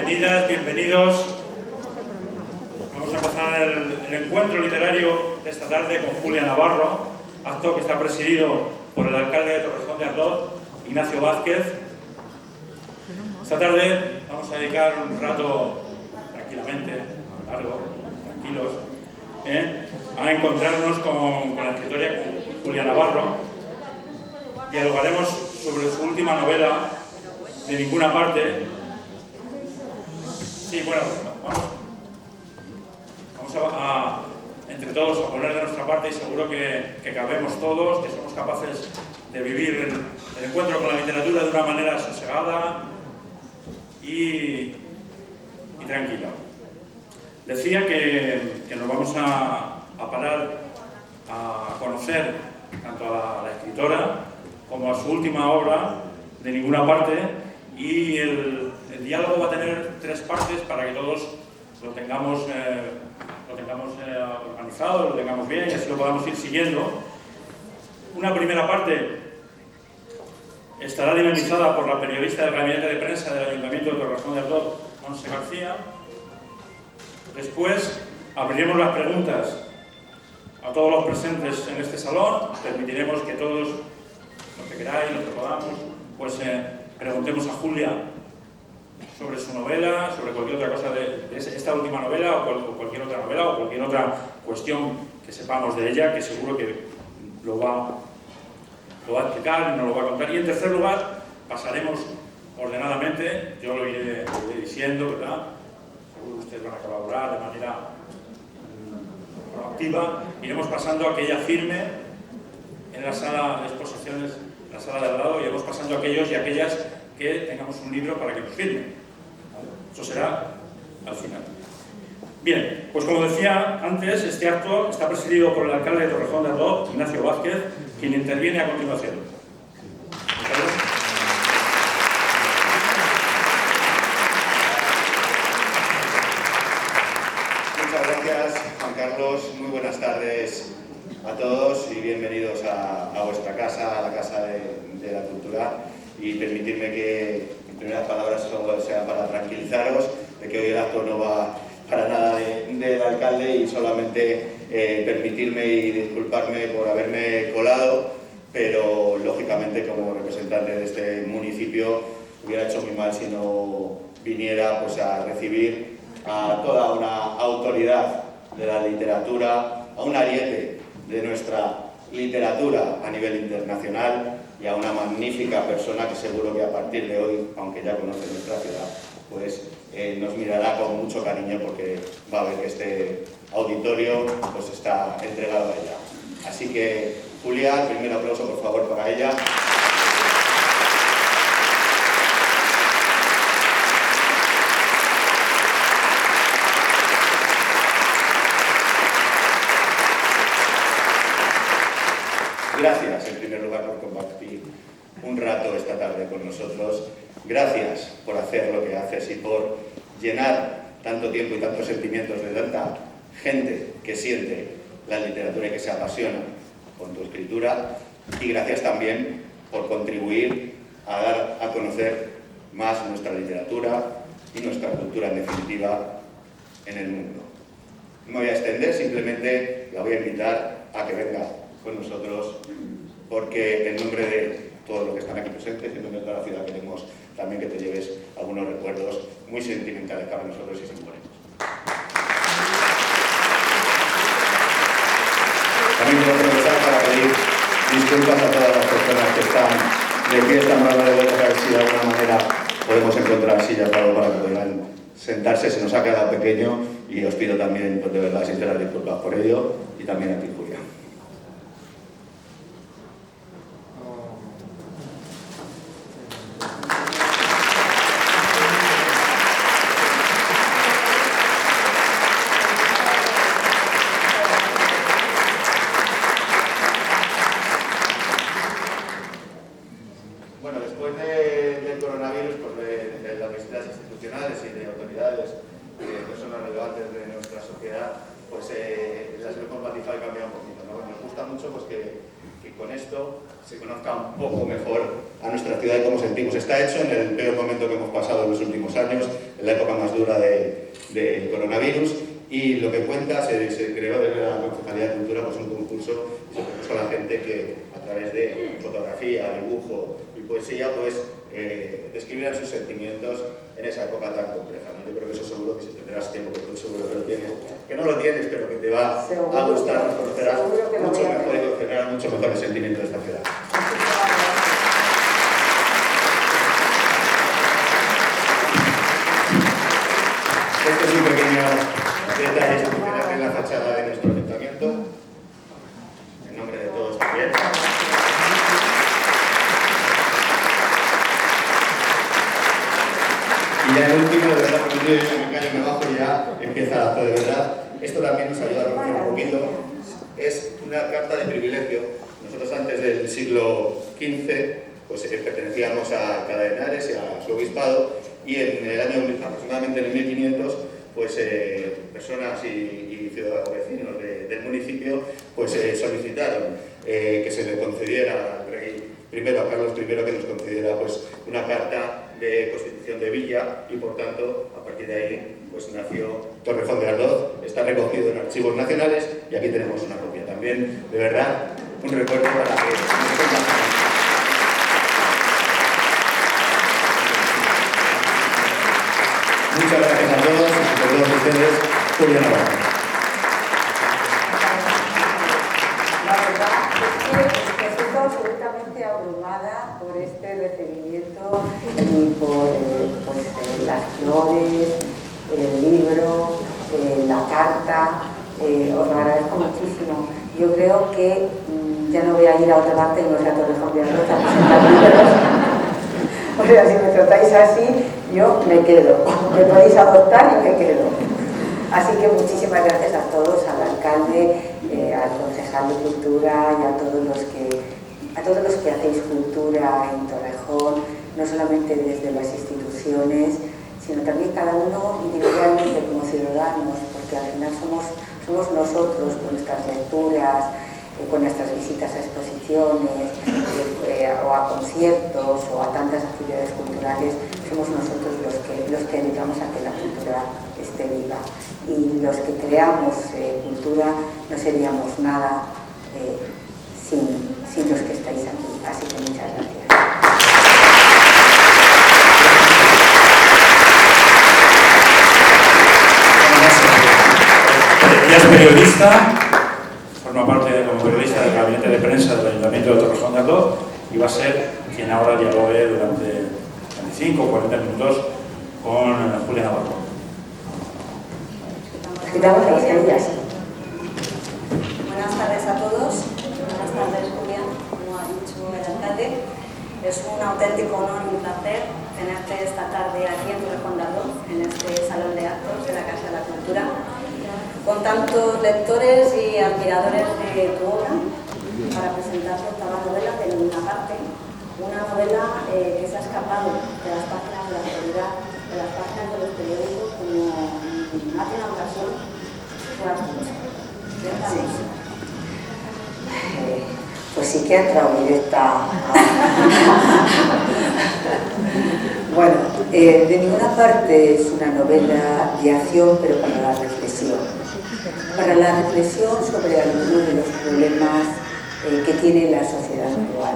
Bienvenidas, bienvenidos. Vamos a empezar el encuentro literario de esta tarde con Julia Navarro, acto que está presidido por el alcalde de Torrejón de Ardoz, Ignacio Vázquez. Esta tarde vamos a dedicar un rato, tranquilamente, largo, tranquilos, a encontrarnos con la escritora Julia Navarro. Dialogaremos sobre su última novela, De ninguna parte. Sí, bueno, vamos a entre todos a poner de nuestra parte y seguro que cabemos todos, que somos capaces de vivir el encuentro con la literatura de una manera sosegada y tranquila. Decía que nos vamos a parar a conocer tanto a la escritora como a su última obra, De ninguna parte, y el diálogo va a tener tres partes para que todos lo tengamos organizado, lo tengamos bien y así lo podamos ir siguiendo. Una primera parte estará dinamizada por la periodista del gabinete de prensa del Ayuntamiento de Torrejón de Ardoz, Montse García. Después abriremos las preguntas a todos los presentes en este salón. Permitiremos que todos, los que queráis, los que podamos, pues preguntemos a Julia sobre su novela, sobre cualquier otra cosa de esta última novela o cualquier otra novela o cualquier otra cuestión que sepamos de ella, que seguro que lo va a explicar y nos lo va a contar. Y en tercer lugar, pasaremos ordenadamente, yo lo iré diciendo, ¿verdad? Seguro que ustedes van a colaborar de manera proactiva. Iremos pasando a aquella firme en la sala de exposiciones, en la sala de al lado, y iremos pasando a aquellos y aquellas que tengamos un libro para que nos firmen. Eso será al final. Bien, pues como decía antes, este acto está presidido por el alcalde de Torrejón de Ardoz, Ignacio Vázquez, quien interviene a continuación. Muchas gracias, Juan Carlos. Muy buenas tardes a todos y bienvenidos a vuestra casa, a la Casa de la Cultura. Y permitirme que mis primeras palabras solo sean para tranquilizaros de que hoy el acto no va para nada del alcalde y solamente permitirme y disculparme por haberme colado, pero lógicamente como representante de este municipio hubiera hecho muy mal si no viniera pues, a recibir a toda una autoridad de la literatura, a un ariete de nuestra literatura a nivel internacional y a una magnífica persona que seguro que a partir de hoy, aunque ya conoce nuestra ciudad, pues nos mirará con mucho cariño porque va a ver que este auditorio pues está entregado a ella. Así que, Julia, el primer aplauso por favor para ella. Gracias, en primer lugar, por compartir un rato esta tarde con nosotros. Gracias por hacer lo que haces y por llenar tanto tiempo y tantos sentimientos de tanta gente que siente la literatura y que se apasiona con tu escritura. Y gracias también por contribuir a dar a conocer más nuestra literatura y nuestra cultura, en definitiva, en el mundo. No me voy a extender, simplemente la voy a invitar a que venga con nosotros, porque en nombre de todos los que están aquí presentes y en nombre de toda la ciudad queremos también que te lleves algunos recuerdos muy sentimentales para nosotros y simbólicos. También quiero aprovechar para pedir disculpas a todas las personas que están de pie, están hablando de vuelta, a ver si de alguna manera podemos encontrar sillas para que puedan sentarse. Se nos ha quedado pequeño y os pido también, pues, de verdad, sinceras disculpas por ello y también a ti, Julia. Se conozca un poco mejor a nuestra ciudad y cómo sentimos. Está hecho en el peor momento que hemos pasado en los últimos años, en la época más dura del coronavirus. Y lo que cuenta, se creó desde la Concejalía de Cultura pues un concurso y se propuso a la gente que a través de fotografía, dibujo y poesía pues describieran sus sentimientos en esa época tan compleja, ¿no? Yo creo que eso seguro que si tendrás tiempo, que tú seguro que lo tienes, que no lo tienes, pero que te va a gustar, conocerás mucho mejor y conocerás mucho mejor el sentimiento de esta ciudad. Este es un pequeño detalle institucional en la fachada de nuestro ayuntamiento, en nombre de todos también. Y ya el último, de verdad, porque yo me callo, me bajo y ya empieza el acto de verdad. Esto también nos ayuda a conocer un poquito. Es una carta de privilegio. Nosotros antes del siglo XV pues, pertenecíamos a Alcalá de Henares y a su obispado, y en el año aproximadamente en el 1500 pues personas y ciudadanos vecinos del municipio pues solicitaron que se le concediera al rey primero, a Carlos I, que nos concediera pues una carta de constitución de villa, y por tanto a partir de ahí pues nació Torrejón de Ardoz. Está recogido en archivos nacionales y aquí tenemos una copia también. De verdad, un recuerdo para que muchas gracias a todos y a todos ustedes. Julia Navarro. La verdad es que estoy absolutamente abrumada por este recibimiento y por las flores, el libro, la carta. Os lo agradezco muchísimo. Yo creo que ya no voy a ir a otra parte, no sea Torrejón de Ardoz, a presentar libros. O sea, si me tratáis así, yo me quedo. Me podéis adoptar y me quedo. Así que muchísimas gracias a todos, al alcalde, al concejal de Cultura y a todos los que hacéis cultura en Torrejón, no solamente desde las instituciones, sino también cada uno individualmente como ciudadanos, porque al final somos nosotros con nuestras lecturas, con nuestras visitas a exposiciones o a conciertos o a tantas actividades culturales, somos nosotros los que ayudamos a que la cultura esté viva. Y los que creamos cultura no seríamos nada sin los que estáis aquí. Así que muchas gracias. Ella es periodista, forma parte como periodista del gabinete de prensa del Ayuntamiento de Torrejón de Ardoz y va a ser quien ahora dialogue durante 25 o 40 minutos con Julia Navarro. Quitamos las ellas. Buenas tardes a todos. Buenas tardes, Julia, como ha dicho el alcalde. Es un auténtico honor y un placer tenerte esta tarde aquí en Torrejón de Ardoz, en este salón de actos de la Casa de la Cultura, con tantos lectores y admiradores de tu obra, para presentar tu octava novela de Ninguna Parte, una novela que se ha escapado de las páginas de la actualidad, de las páginas de los periódicos, como más de una ocasión tú has dicho. Pues sí que ha entrado directa. Bueno, de Ninguna Parte es una novela de acción, pero para la reflexión. Para la reflexión sobre algunos de los problemas que tiene la sociedad actual.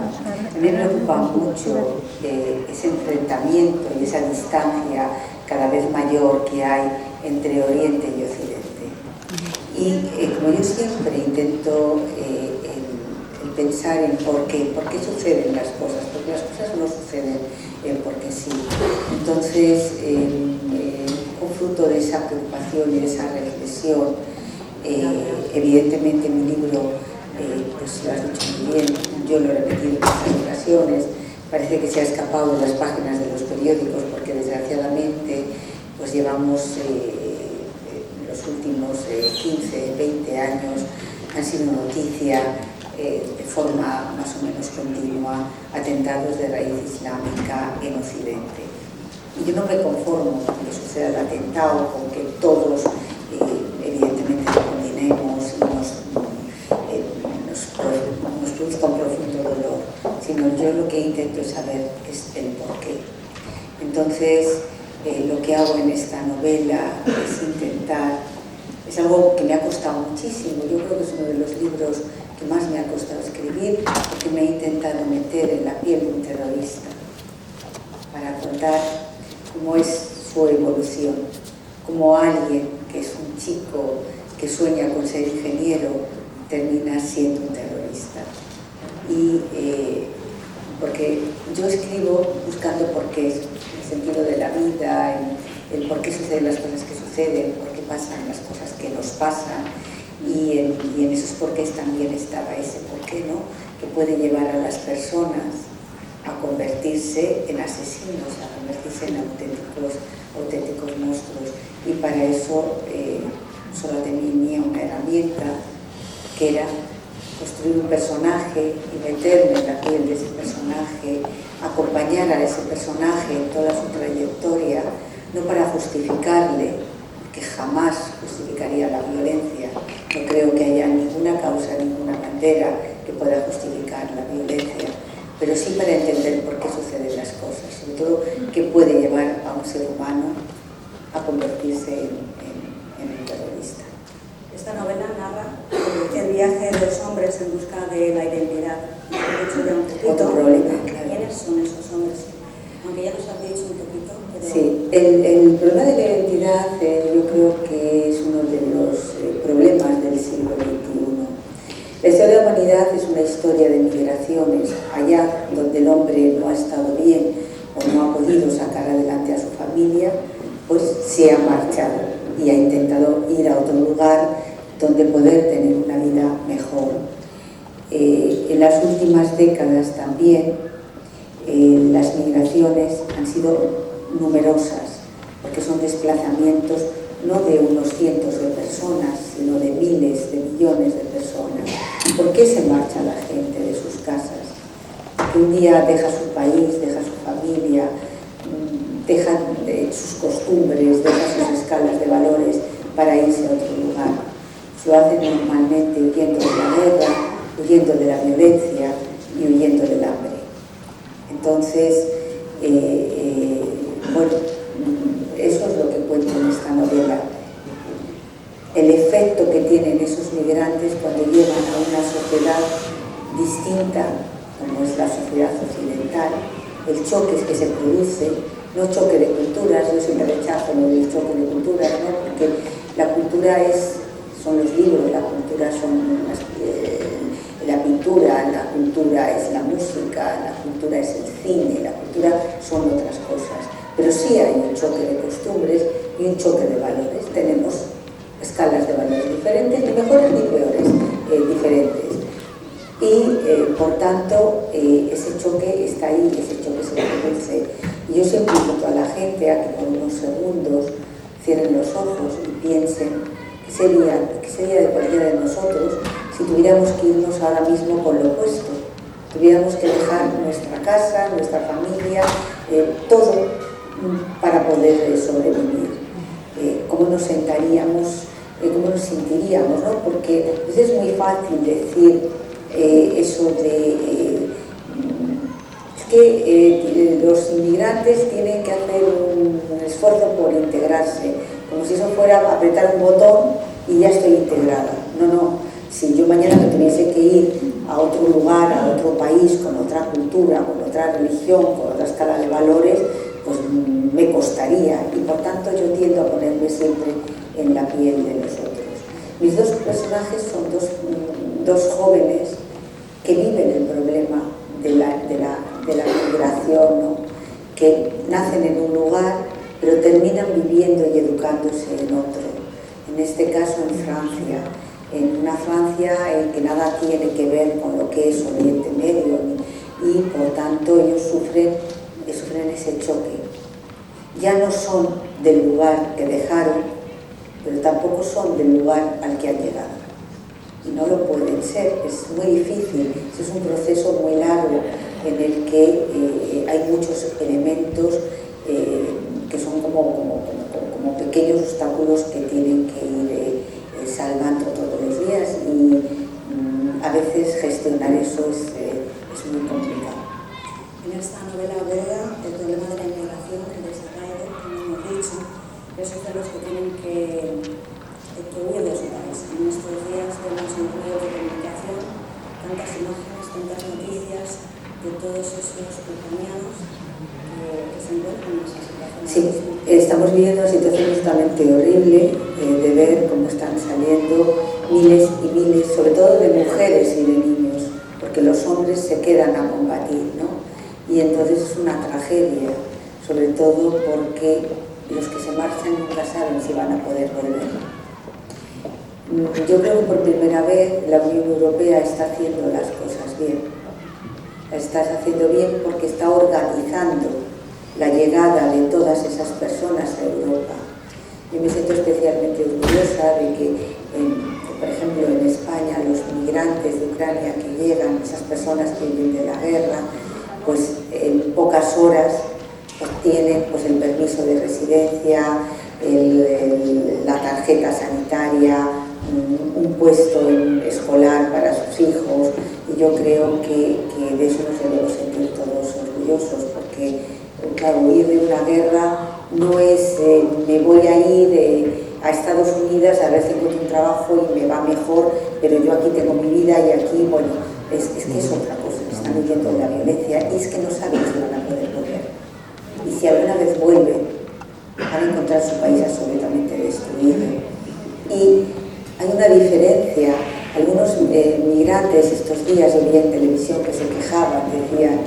A mí me preocupa mucho ese enfrentamiento y esa distancia cada vez mayor que hay entre Oriente y Occidente. Y como yo siempre intento pensar en por qué suceden las cosas, porque las cosas no suceden porque sí. Entonces, un fruto de esa preocupación y de esa reflexión, evidentemente mi libro, pues lo has dicho muy bien, yo lo he repetido en muchas ocasiones, parece que se ha escapado de las páginas de los periódicos porque desgraciadamente pues llevamos los últimos 15, 20 años han sido noticia de forma más o menos continua atentados de raíz islámica en Occidente. Y yo no me conformo con que suceda el atentado, con que todos evidentemente lo condenemos y nos produzca un profundo dolor, sino yo lo que intento es saber es el porqué. Entonces, lo que hago en esta novela es intentar, es algo que me ha costado muchísimo, yo creo que es uno de los libros que más me ha costado escribir, porque me he intentado meter en la piel de un terrorista para contar cómo es su evolución, cómo alguien que es un chico que sueña con ser ingeniero termina siendo un terrorista. Y porque yo escribo buscando porqués, el sentido de la vida, el por qué suceden las cosas que suceden, por qué pasan las cosas que nos pasan, y en esos porqués también estaba ese porqué, ¿no?, que puede llevar a las personas a convertirse en asesinos, a convertirse en auténticos monstruos. Y para eso solo tenía una herramienta, que era construir un personaje y meterme en la piel de ese personaje, acompañar a ese personaje en toda su trayectoria, no para justificarle, que jamás justificaría la violencia. No creo que haya ninguna causa, ninguna bandera que pueda justificar la violencia, pero sí para entender por qué suceden las cosas, sobre todo qué puede llevar a un ser humano a convertirse en un terrorista. Esta novela narra el viaje de los hombres en busca de la identidad. He dicho ya un poquito. Otro problema, claro. ¿Quiénes son esos hombres? Aunque ya nos has dicho un poquito. Pero... Sí, el problema de la identidad yo creo que es uno de los problemas del siglo XXI. La historia de la humanidad es una historia de migraciones. Allá donde el hombre no ha estado bien o no ha podido sacar adelante a su familia, pues se ha marchado y ha intentado ir a otro lugar donde poder tener una vida mejor. En las últimas décadas también las migraciones han sido numerosas, porque son desplazamientos no de unos cientos de personas, sino de miles, de millones de personas. ¿Por qué se marcha la gente de sus casas? Que un día deja su país, deja su familia, deja sus costumbres, deja sus escalas de valores para irse a otro lugar. Lo hacen normalmente huyendo de la guerra, huyendo de la violencia y huyendo del hambre. Entonces, bueno, eso es lo que cuento en esta novela. El efecto que tienen esos migrantes cuando llegan a una sociedad distinta, como es la sociedad occidental, el choque que se produce, no choque de culturas, yo siempre rechazo lo del choque de culturas, ¿no?, porque la cultura son los libros, la cultura son la pintura, la cultura es la música, la cultura es el cine, la cultura son otras cosas. Pero sí hay un choque de costumbres y un choque de valores. Tenemos escalas de valores diferentes, ni mejores ni peores, diferentes. Y por tanto, ese choque está ahí, ese choque se produce. Y yo siempre invito a la gente a que por unos segundos cierren los ojos y piensen qué sería de cualquiera de nosotros si tuviéramos que irnos ahora mismo con lo opuesto. Tuviéramos que dejar nuestra casa, nuestra familia, todo para poder sobrevivir. ¿Cómo nos sentaríamos, cómo nos sentiríamos, ¿no? Porque pues es muy fácil decir eso de que los inmigrantes tienen que hacer un esfuerzo por integrarse, como si eso fuera apretar un botón y ya estoy integrada. No, si yo mañana me tuviese que ir a otro lugar, a otro país, con otra cultura, con otra religión, con otra escala de valores, pues me costaría, y por tanto yo tiendo a ponerme siempre en la piel de los otros. Mis dos personajes son dos jóvenes que viven el problema de la migración, ¿no?, que nacen en un lugar pero terminan viviendo y educándose en otro. En este caso en Francia, en una Francia en que nada tiene que ver con lo que es Oriente Medio, y por tanto ellos sufren ese choque. Ya no son del lugar que dejaron, pero tampoco son del lugar al que han llegado. Y no lo pueden ser, es muy difícil, es un proceso muy largo en el que hay muchos elementos que son como pequeños obstáculos que tienen que ir salvando todos los días, y a veces gestionar eso es muy complicado. En esta novela belga, el problema de la inmigración, el desarraigo, como hemos todos esos ucranianos que se encuentran en esa situación. Sí, estamos viviendo una situación justamente horrible de ver cómo están saliendo miles y miles, sobre todo de mujeres y de niños, porque los hombres se quedan a combatir, ¿no? Y entonces es una tragedia, sobre todo porque los que se marchan nunca saben si van a poder volver. Yo creo que por primera vez la Unión Europea está haciendo las cosas bien. Las está haciendo bien porque está organizando la llegada de todas esas personas a Europa. Yo me siento especialmente orgullosa de que, por ejemplo, en España, los migrantes de Ucrania que llegan, esas personas que vienen de la guerra, pues en pocas horas obtienen pues, el permiso de residencia, la tarjeta sanitaria, un puesto escolar para sus hijos, y yo creo que de eso nos debemos sentir todos orgullosos, porque claro, huir de una guerra no es me voy a ir a Estados Unidos a ver si encuentro un trabajo y me va mejor, pero yo aquí tengo mi vida y aquí, bueno, es que es otra cosa, están huyendo de la violencia y es que no saben si van a poder volver. Y si alguna vez vuelven, van a encontrar su país absolutamente destruido. Y hay una diferencia. Algunos migrantes estos días, yo vi en televisión que se quejaban, decían,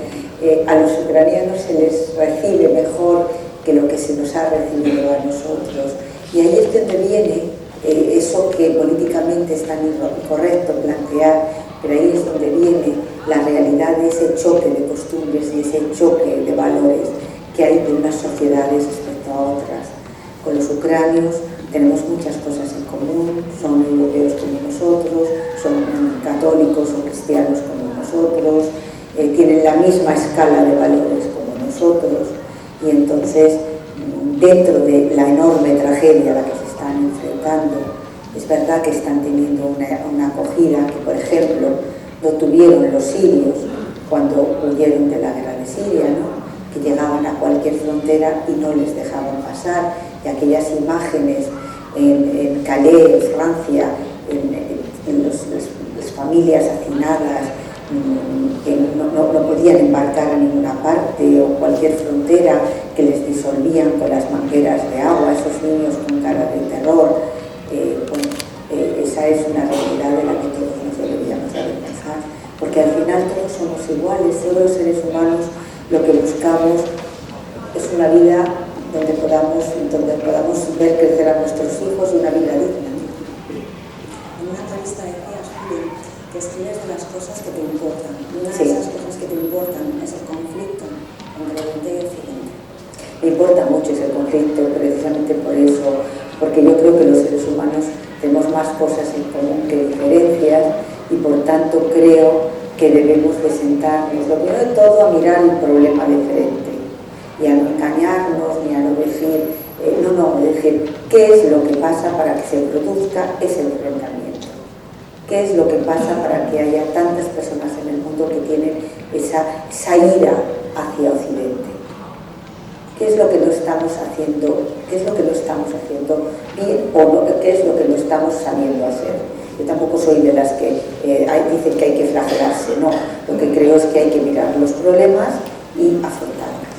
a los ucranianos se les recibe mejor que lo que se nos ha recibido a nosotros. Y ahí es donde viene eso que políticamente es tan incorrecto plantear, pero ahí es donde viene la realidad de ese choque de costumbres y ese choque de valores que hay de unas sociedades respecto a otras. Con los ucranios tenemos muchas cosas en común, son europeos como nosotros, son católicos o cristianos como nosotros, tienen la misma escala de valores como nosotros, y entonces dentro de la enorme tragedia a la que se están enfrentando, es verdad que están teniendo una acogida que, por ejemplo, no tuvieron los sirios cuando huyeron de la guerra de Siria, ¿no? Que llegaban a cualquier frontera y no les dejaban pasar, y aquellas imágenes en Calais, Francia, en las familias hacinadas que no podían embarcar a ninguna parte, o cualquier frontera que les disolvían con las mangueras de agua, esos niños con cara de terror, esa es una realidad de la que todos nos deberíamos avergonzar, porque al final todos somos iguales, todos los seres humanos lo que buscamos es una vida donde podamos ver crecer a nuestros hijos y una vida digna. En una entrevista decías, Julio, que escribes de las cosas que te importan. Y una Sí. de esas cosas que te importan es el conflicto entre Oriente y Occidente. Me importa mucho ese conflicto, precisamente por eso, porque yo creo que los seres humanos tenemos más cosas en común que diferencias, y por tanto creo que debemos de sentarnos, lo primero de todo, a mirar el problema de frente, y a no engañarnos, ni a no decir, decir qué es lo que pasa para que se produzca ese enfrentamiento, qué es lo que pasa para que haya tantas personas en el mundo que tienen esa ira hacia Occidente. ¿Qué es lo que no estamos haciendo? ¿Qué es lo que no estamos haciendo bien, o no, qué es lo que no estamos sabiendo hacer? Yo tampoco soy de las que dicen que hay que flagelarse, no. Lo que creo es que hay que mirar los problemas y afrontarlos.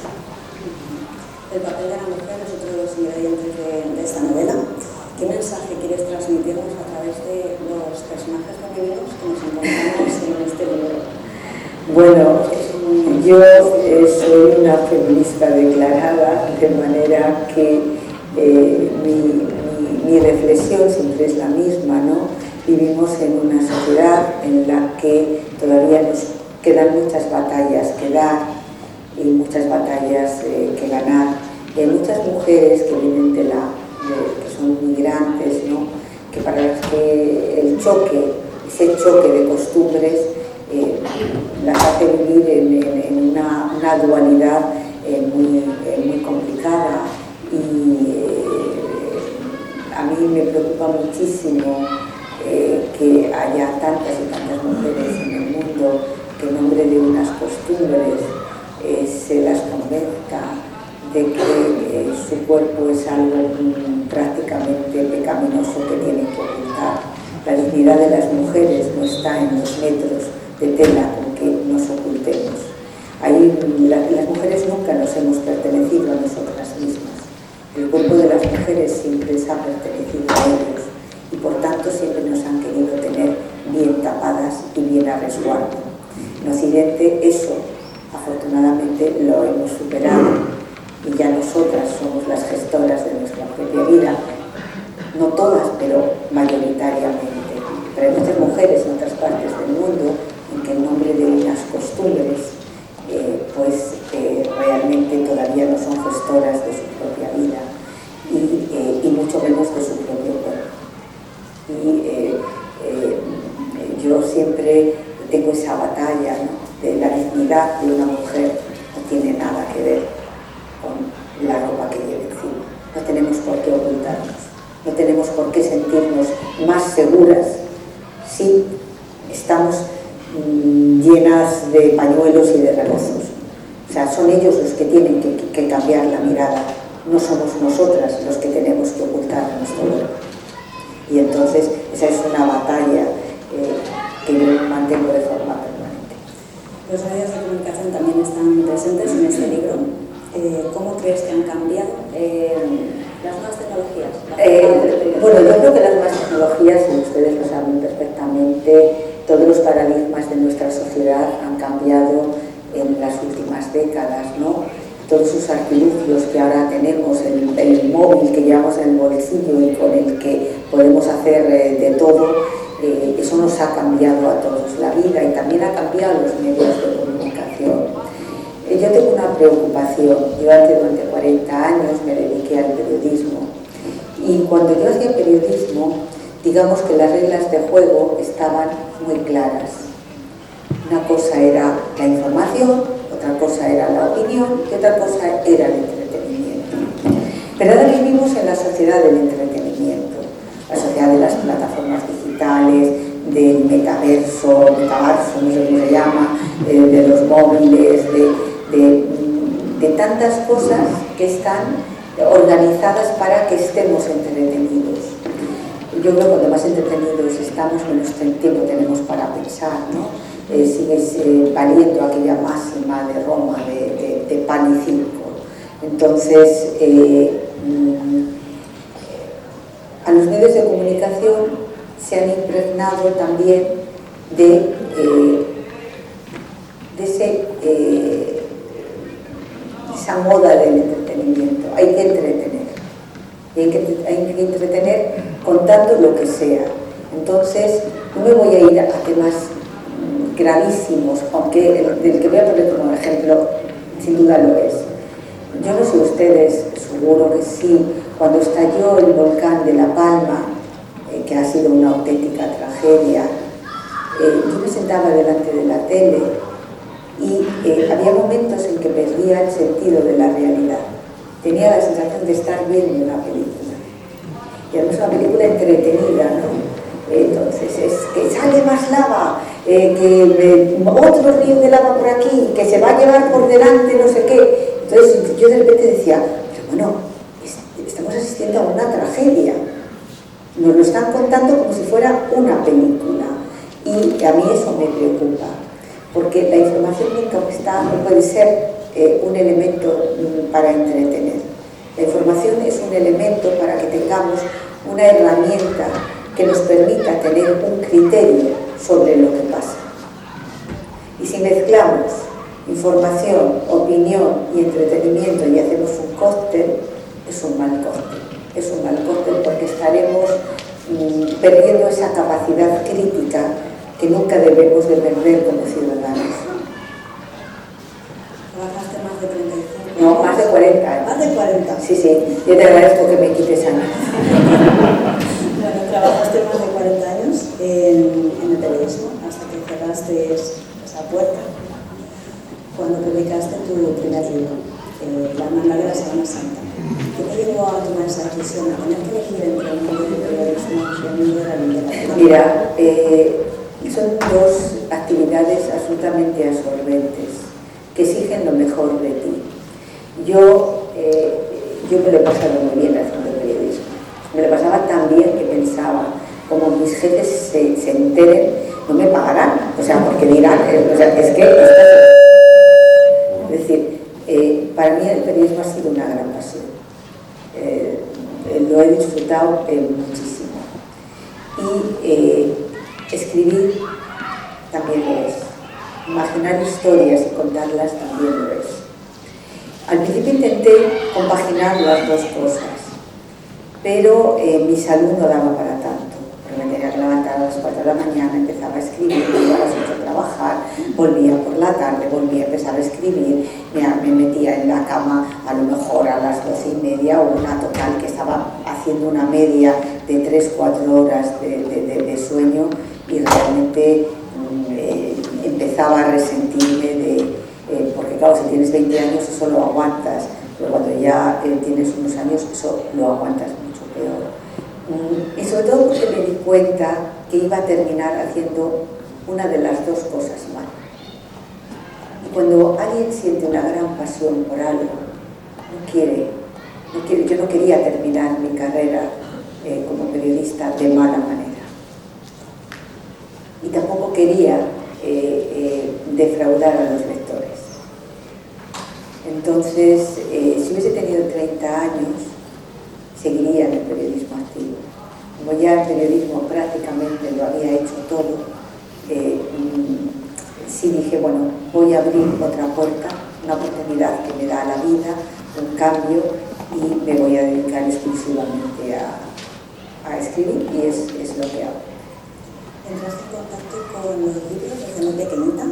El papel de la mujer es otro de los ingredientes de esta novela. ¿Qué mensaje quieres transmitirnos a través de los personajes femeninos que nos encontramos en este libro? Bueno, yo soy una feminista declarada, de manera que mi reflexión siempre es la misma, ¿no? Vivimos en una sociedad en la que todavía nos quedan muchas batallas que dar y muchas batallas que ganar. Y hay muchas mujeres que vienen que son migrantes, ¿no? Que para las que ese choque de costumbres las hace vivir en una dualidad muy complicada, y a mí me preocupa muchísimo que haya tantas y tantas mujeres en el mundo que en nombre de unas costumbres se las convenzca de que su cuerpo es algo prácticamente pecaminoso que tienen que ocultar. La dignidad de las mujeres no está en los metros de tela con que nos ocultemos. las mujeres nunca nos hemos pertenecido a nosotras mismas. El cuerpo de las mujeres siempre les ha pertenecido a ellos y por tanto siempre nos han querido tener bien tapadas y bien a resguardo. En Occidente eso, afortunadamente, lo hemos superado y ya nosotras somos las gestoras de nuestra propia vida. No todas, pero mayoritariamente. Pero hay muchas mujeres en otras partes del mundo en que en nombre de unas costumbres realmente todavía no son gestoras de su propia vida y mucho menos de su propio cuerpo. Yo siempre tengo esa batalla, ¿no?, de la dignidad de una mujer no tiene nada que ver con la ropa que lleve encima. No tenemos por qué ocultarnos, no tenemos por qué sentirnos más seguras si estamos llenas de pañuelos y de rebozos. O sea, son ellos los que tienen que cambiar la mirada, no somos nosotras los que tenemos que ocultar nuestro cuerpo. Y entonces esa es una batalla que yo mantengo de forma permanente. Los medios de comunicación también están presentes en este libro. ¿Cómo crees que han cambiado las nuevas tecnologías? Bueno, yo creo que las nuevas tecnologías, y ustedes lo saben perfectamente, todos los paradigmas de nuestra sociedad han cambiado en las últimas décadas, ¿no? Todos sus artilugios que ahora tenemos, el móvil que llevamos en el bolsillo y con el que podemos hacer de todo, eso nos ha cambiado a todos la vida y también ha cambiado los medios de comunicación. Yo tengo una preocupación. Yo durante 40 años me dediqué al periodismo y cuando yo hacía periodismo, digamos que las reglas de juego estaban muy claras. Una cosa era la información, otra cosa era la opinión y otra cosa era el entretenimiento. Pero ahora vivimos en la sociedad del entretenimiento, la sociedad de las plataformas digitales, del metaverso, no sé cómo se llama, de los móviles, de tantas cosas que están organizadas para que estemos entretenidos. Yo creo que cuanto más entretenidos estamos, menos tiempo tenemos para pensar, ¿no? Sigue valiendo aquella máxima de Roma de pan y circo. Entonces, a los medios de comunicación se han impregnado también de esa moda del entretenimiento. Hay que entretener. Y hay que entretener contando lo que sea. Entonces, no me voy a ir a temas gravísimos, aunque del que voy a poner como ejemplo, sin duda lo es. Yo no sé ustedes, seguro que sí, cuando estalló el volcán de La Palma, que ha sido una auténtica tragedia, yo me sentaba delante de la tele y había momentos en que perdía el sentido de la realidad. Tenía la sensación de estar viendo una película. Y además una película entretenida, ¿no? Entonces, es que sale más lava, que otro río de lava por aquí, que se va a llevar por delante no sé qué. Entonces yo de repente decía, pero bueno, estamos asistiendo a una tragedia. Nos lo están contando como si fuera una película. Y a mí eso me preocupa, porque la información nunca puede ser un elemento para entretener. La información es un elemento para que tengamos una herramienta que nos permita tener un criterio sobre lo que pasa. Y si mezclamos información, opinión y entretenimiento y hacemos un cóctel, es un mal cóctel. Es un mal cóctel porque estaremos perdiendo esa capacidad crítica que nunca debemos de perder como ciudadanos. ¿Trabajaste más de 35? No, más de 40 años. ¿Más de 40? Sí, sí. Yo te agradezco que me quites años. Bueno, trabajaste más de 40 años en el periodismo hasta que cerraste esa puerta cuando publicaste tu primer libro, La Hermandad de la Semana Santa. ¿Qué te llevó a tomar esa decisión, a tener que elegir entre el mundo del periodismo y el mundo de la literatura? Mira, son dos actividades absolutamente absorbentes que exigen lo mejor de ti. Yo me lo he pasado muy bien haciendo periodismo. Me lo pasaba tan bien que pensaba, como mis jefes se enteren, no me pagarán, o sea, porque dirán, es que... Es para mí el periodismo ha sido una gran pasión. Lo he disfrutado muchísimo. Y escribir también lo es. Imaginar historias y contarlas también lo es. Al principio intenté compaginar las dos cosas, pero mi salud no daba para tanto, porque me tenía que levantar a las 4 de la mañana, empezaba a escribir, iba a las 8 a trabajar, volvía por la tarde, volvía a empezar a escribir, me metía en la cama a lo mejor a las 12:30 o una total, que estaba haciendo una media de 3-4 horas de sueño, y realmente empezaba a resentirme porque claro, si tienes 20 años eso lo aguantas, pero cuando ya tienes unos años eso lo aguantas mucho peor. Y sobre todo porque me di cuenta que iba a terminar haciendo una de las dos cosas mal. Y cuando alguien siente una gran pasión por algo, no quiere, yo no quería terminar mi carrera como periodista de mala manera. Y tampoco quería defraudar a los lectores. Entonces, si hubiese tenido 30 años, seguiría en el periodismo activo. Como ya el periodismo prácticamente lo había hecho todo, sí dije, bueno, voy a abrir otra puerta, una oportunidad que me da la vida, un cambio, y me voy a dedicar exclusivamente a escribir, y es lo que hago. ¿Entraste en contacto con los libros desde muy pequeñita?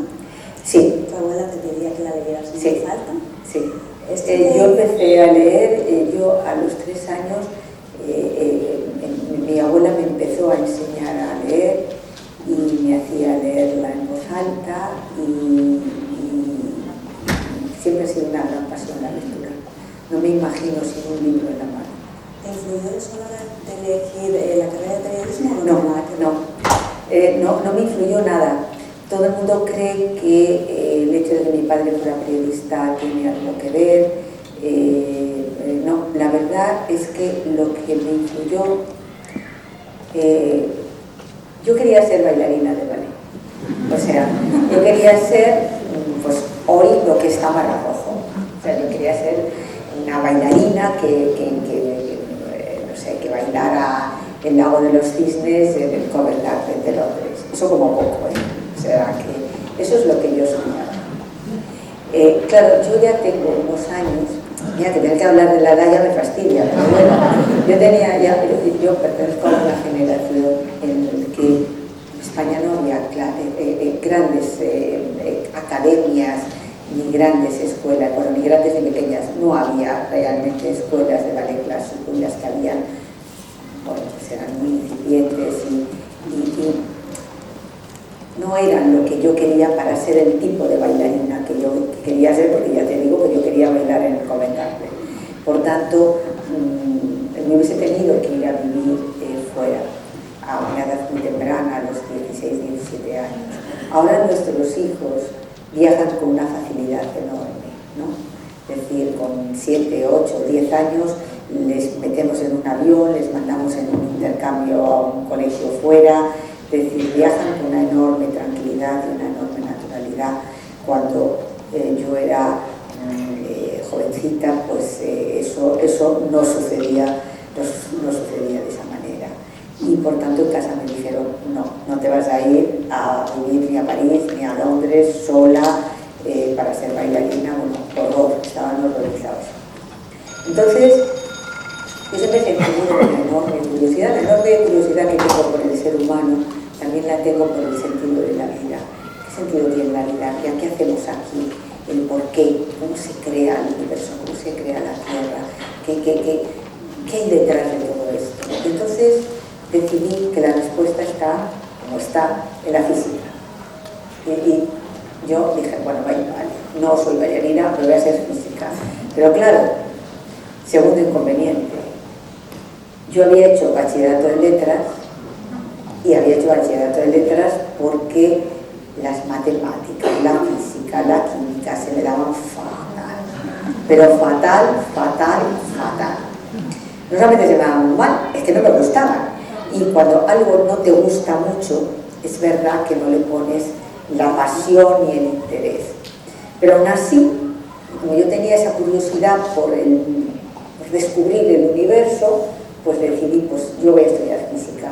Sí. ¿Tu abuela te pedía que la leyeras en Sí. voz alta? Sí. Yo empecé a leer, yo a los 3 años, mi abuela me empezó a enseñar a leer y me hacía leerla en voz alta, y siempre ha sido una gran pasión la lectura. No me imagino sin un libro en la mano. ¿Te influyó eso a la hora de elegir la carrera de periodismo? No me influyó nada. Todo el mundo cree que el hecho de que mi padre fuera periodista tiene algo que ver. No, la verdad es que lo que me influyó, yo quería ser bailarina de ballet. O sea, yo quería ser, pues hoy lo que está Mara Rojo. O sea, yo quería ser una bailarina que bailara el Lago de los Cisnes en el Covent Garden de Londres. Eso como poco, O sea, que eso es lo que yo soñaba. Claro, yo ya tengo unos años, mira, que tener que hablar de la edad ya me fastidia, pero bueno, yo pertenezco a una generación en la que en España no había grandes academias, ni grandes escuelas, bueno, ni grandes ni pequeñas, no había realmente escuelas de ballet clásico, y las que habían, bueno, pues eran muy incipientes y no eran lo que yo quería para ser el tipo de bailarina que yo quería ser, porque ya te digo que yo quería bailar en el Covent Garden. Por tanto, me hubiese tenido que ir a vivir fuera a una edad muy temprana, a los 16, 17 años. Ahora nuestros hijos viajan con una facilidad enorme, ¿no? Es decir, con 7, 8, 10 años les metemos en un avión, les mandamos en un intercambio a un colegio fuera, es decir, viajan con una enorme tranquilidad y una enorme naturalidad. Cuando yo era jovencita, pues eso no sucedía de esa manera. Y por tanto en casa me dijeron, no te vas a ir a vivir ni a París ni a Londres sola para ser bailarina. Bueno, horror, estaban horrorizados. Entonces, yo siempre he tenido una enorme curiosidad que tengo por el ser humano, también la tengo por el sentido de la vida. ¿Qué sentido tiene la vida? ¿Qué hacemos aquí? ¿El por qué? ¿Cómo se crea el universo? ¿Cómo se crea la Tierra? ¿Qué hay detrás de todo esto? Entonces decidí que la respuesta está, como está, en la física. Y yo dije, bueno, vale, no soy bailarina, pero voy a ser física. Pero claro, segundo inconveniente, yo había hecho bachillerato de letras, y había hecho bachillerato de letras porque las matemáticas, la física, la química se me daban fatal, pero fatal. No solamente se me daban mal, es que no me gustaban. Y cuando algo no te gusta mucho, es verdad que no le pones la pasión y el interés. Pero aún así, como yo tenía esa curiosidad por descubrir el universo, pues decidí, pues yo voy a estudiar física.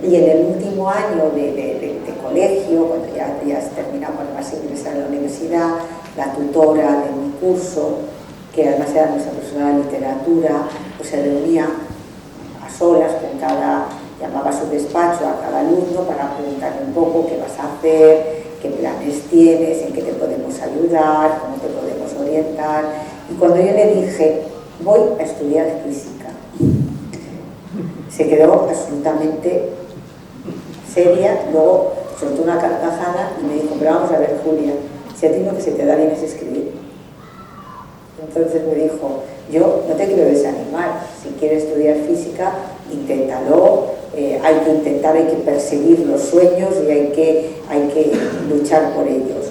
Y en el último año de colegio, cuando ya has terminado, cuando vas a ingresar a la universidad, la tutora de mi curso, que además era nuestra profesora de literatura, pues se reunía a solas con llamaba a su despacho a cada alumno para preguntarle un poco qué vas a hacer, qué planes tienes, en qué te podemos ayudar, cómo te podemos orientar. Y cuando yo le dije, voy a estudiar física, se quedó absolutamente seria, luego soltó una carcajada y me dijo, pero vamos a ver, Julia, si a ti lo que se te da bien es escribir. Entonces me dijo, yo no te quiero desanimar, si quieres estudiar física, inténtalo, hay que intentar, hay que perseguir los sueños y hay que luchar por ellos.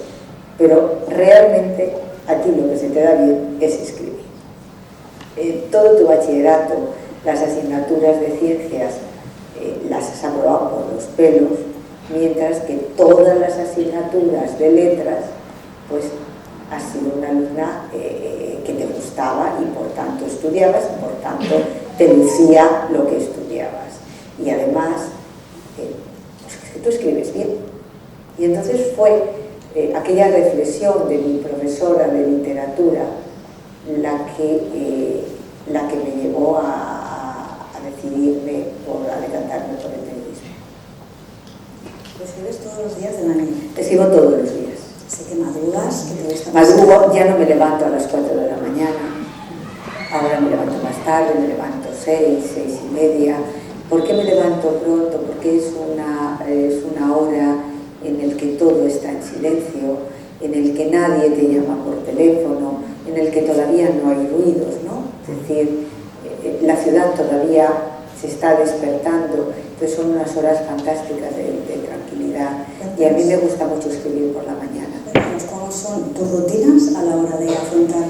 Pero realmente a ti lo que se te da bien es escribir. Todo tu bachillerato, las asignaturas de ciencias, las has aprobado por los pelos, mientras que todas las asignaturas de letras, pues has sido una alumna que te gustaba y por tanto estudiabas y por tanto te lucía lo que estudiabas. Y además, pues es que tú escribes bien. Y entonces fue aquella reflexión de mi profesora de literatura la que me llevó a decidirme a decantarme por el periodismo. ¿Lo escribes todos los días del año? Escribo todos los días. Sé que madrugas, que te gusta Madrugo, ya no me levanto a las 4 de la mañana, ahora me levanto más tarde, me levanto 6, 6:30. ¿Por qué me levanto pronto? Porque es una hora en la que todo está en silencio, en el que nadie te llama por teléfono, en el que todavía no hay ruidos, ¿no? Es decir, la ciudad todavía se está despertando, entonces son unas horas fantásticas de tranquilidad. Y a mí me gusta mucho escribir por la mañana. ¿Cómo son tus rutinas a la hora de afrontar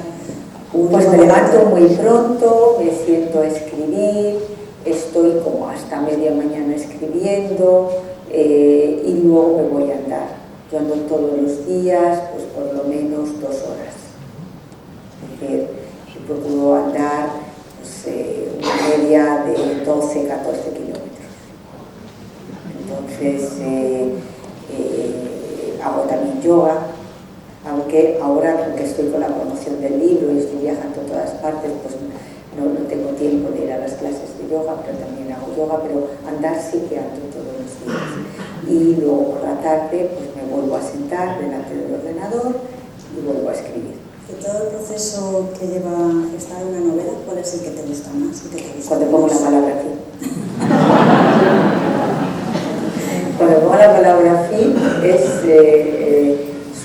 un Pues me levanto muy pronto, me siento a escribir, estoy como hasta media mañana escribiendo y luego me voy a andar. Yo ando todos los días, pues por lo menos 2 horas. Es decir, yo procuro andar pues, una media de 12, 14 kilómetros. Entonces, hago también yoga, aunque ahora, porque estoy con la promoción del libro y estoy viajando a todas partes, pues no tengo tiempo de ir a las clases de yoga, pero también hago yoga, pero andar sí que ando todos los días. Y luego por la tarde pues me vuelvo a sentar delante del ordenador y vuelvo a escribir. De todo el proceso que lleva gestar una novela, ¿cuál es el que te gusta más? Cuando pongo la palabra fin. Cuando pongo la palabra fin es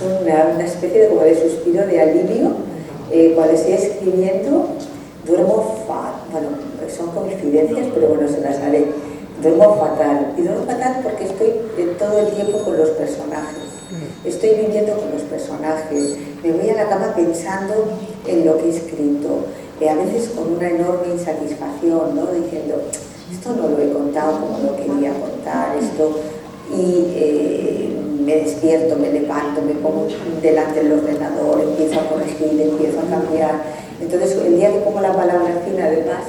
una especie de, como de suspiro de alivio. Cuando estoy escribiendo duermo fatal, bueno, son coincidencias, pero bueno, se las haré. Duermo fatal, y duermo fatal porque estoy todo el tiempo con los personajes. Estoy viviendo con los personajes, me voy a la cama pensando en lo que he escrito, a veces con una enorme insatisfacción, ¿no? Diciendo, esto no lo he contado como lo quería contar, esto, y me despierto, me levanto, me pongo delante del ordenador, empiezo a corregir, empiezo a cambiar. Entonces, el día que pongo la palabra fin, además,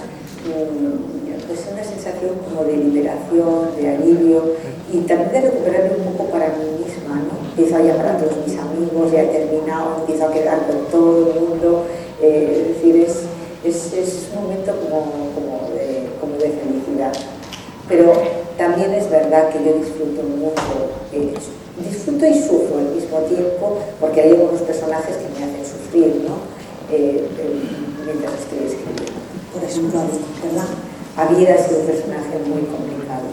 pues es una sensación como de liberación, de alivio y también de recuperarme un poco para mí misma, ¿no? Empiezo a llamar a todos mis amigos, ya he terminado, empiezo a quedar con todo el mundo, es decir, es un momento como de felicidad. Pero también es verdad que yo disfruto mucho, disfruto y sufro al mismo tiempo, porque hay algunos personajes que me hacen sufrir, ¿no? Mientras estoy escribiendo. Por ejemplo, ¿verdad? Javier ha sido un personaje muy complicado,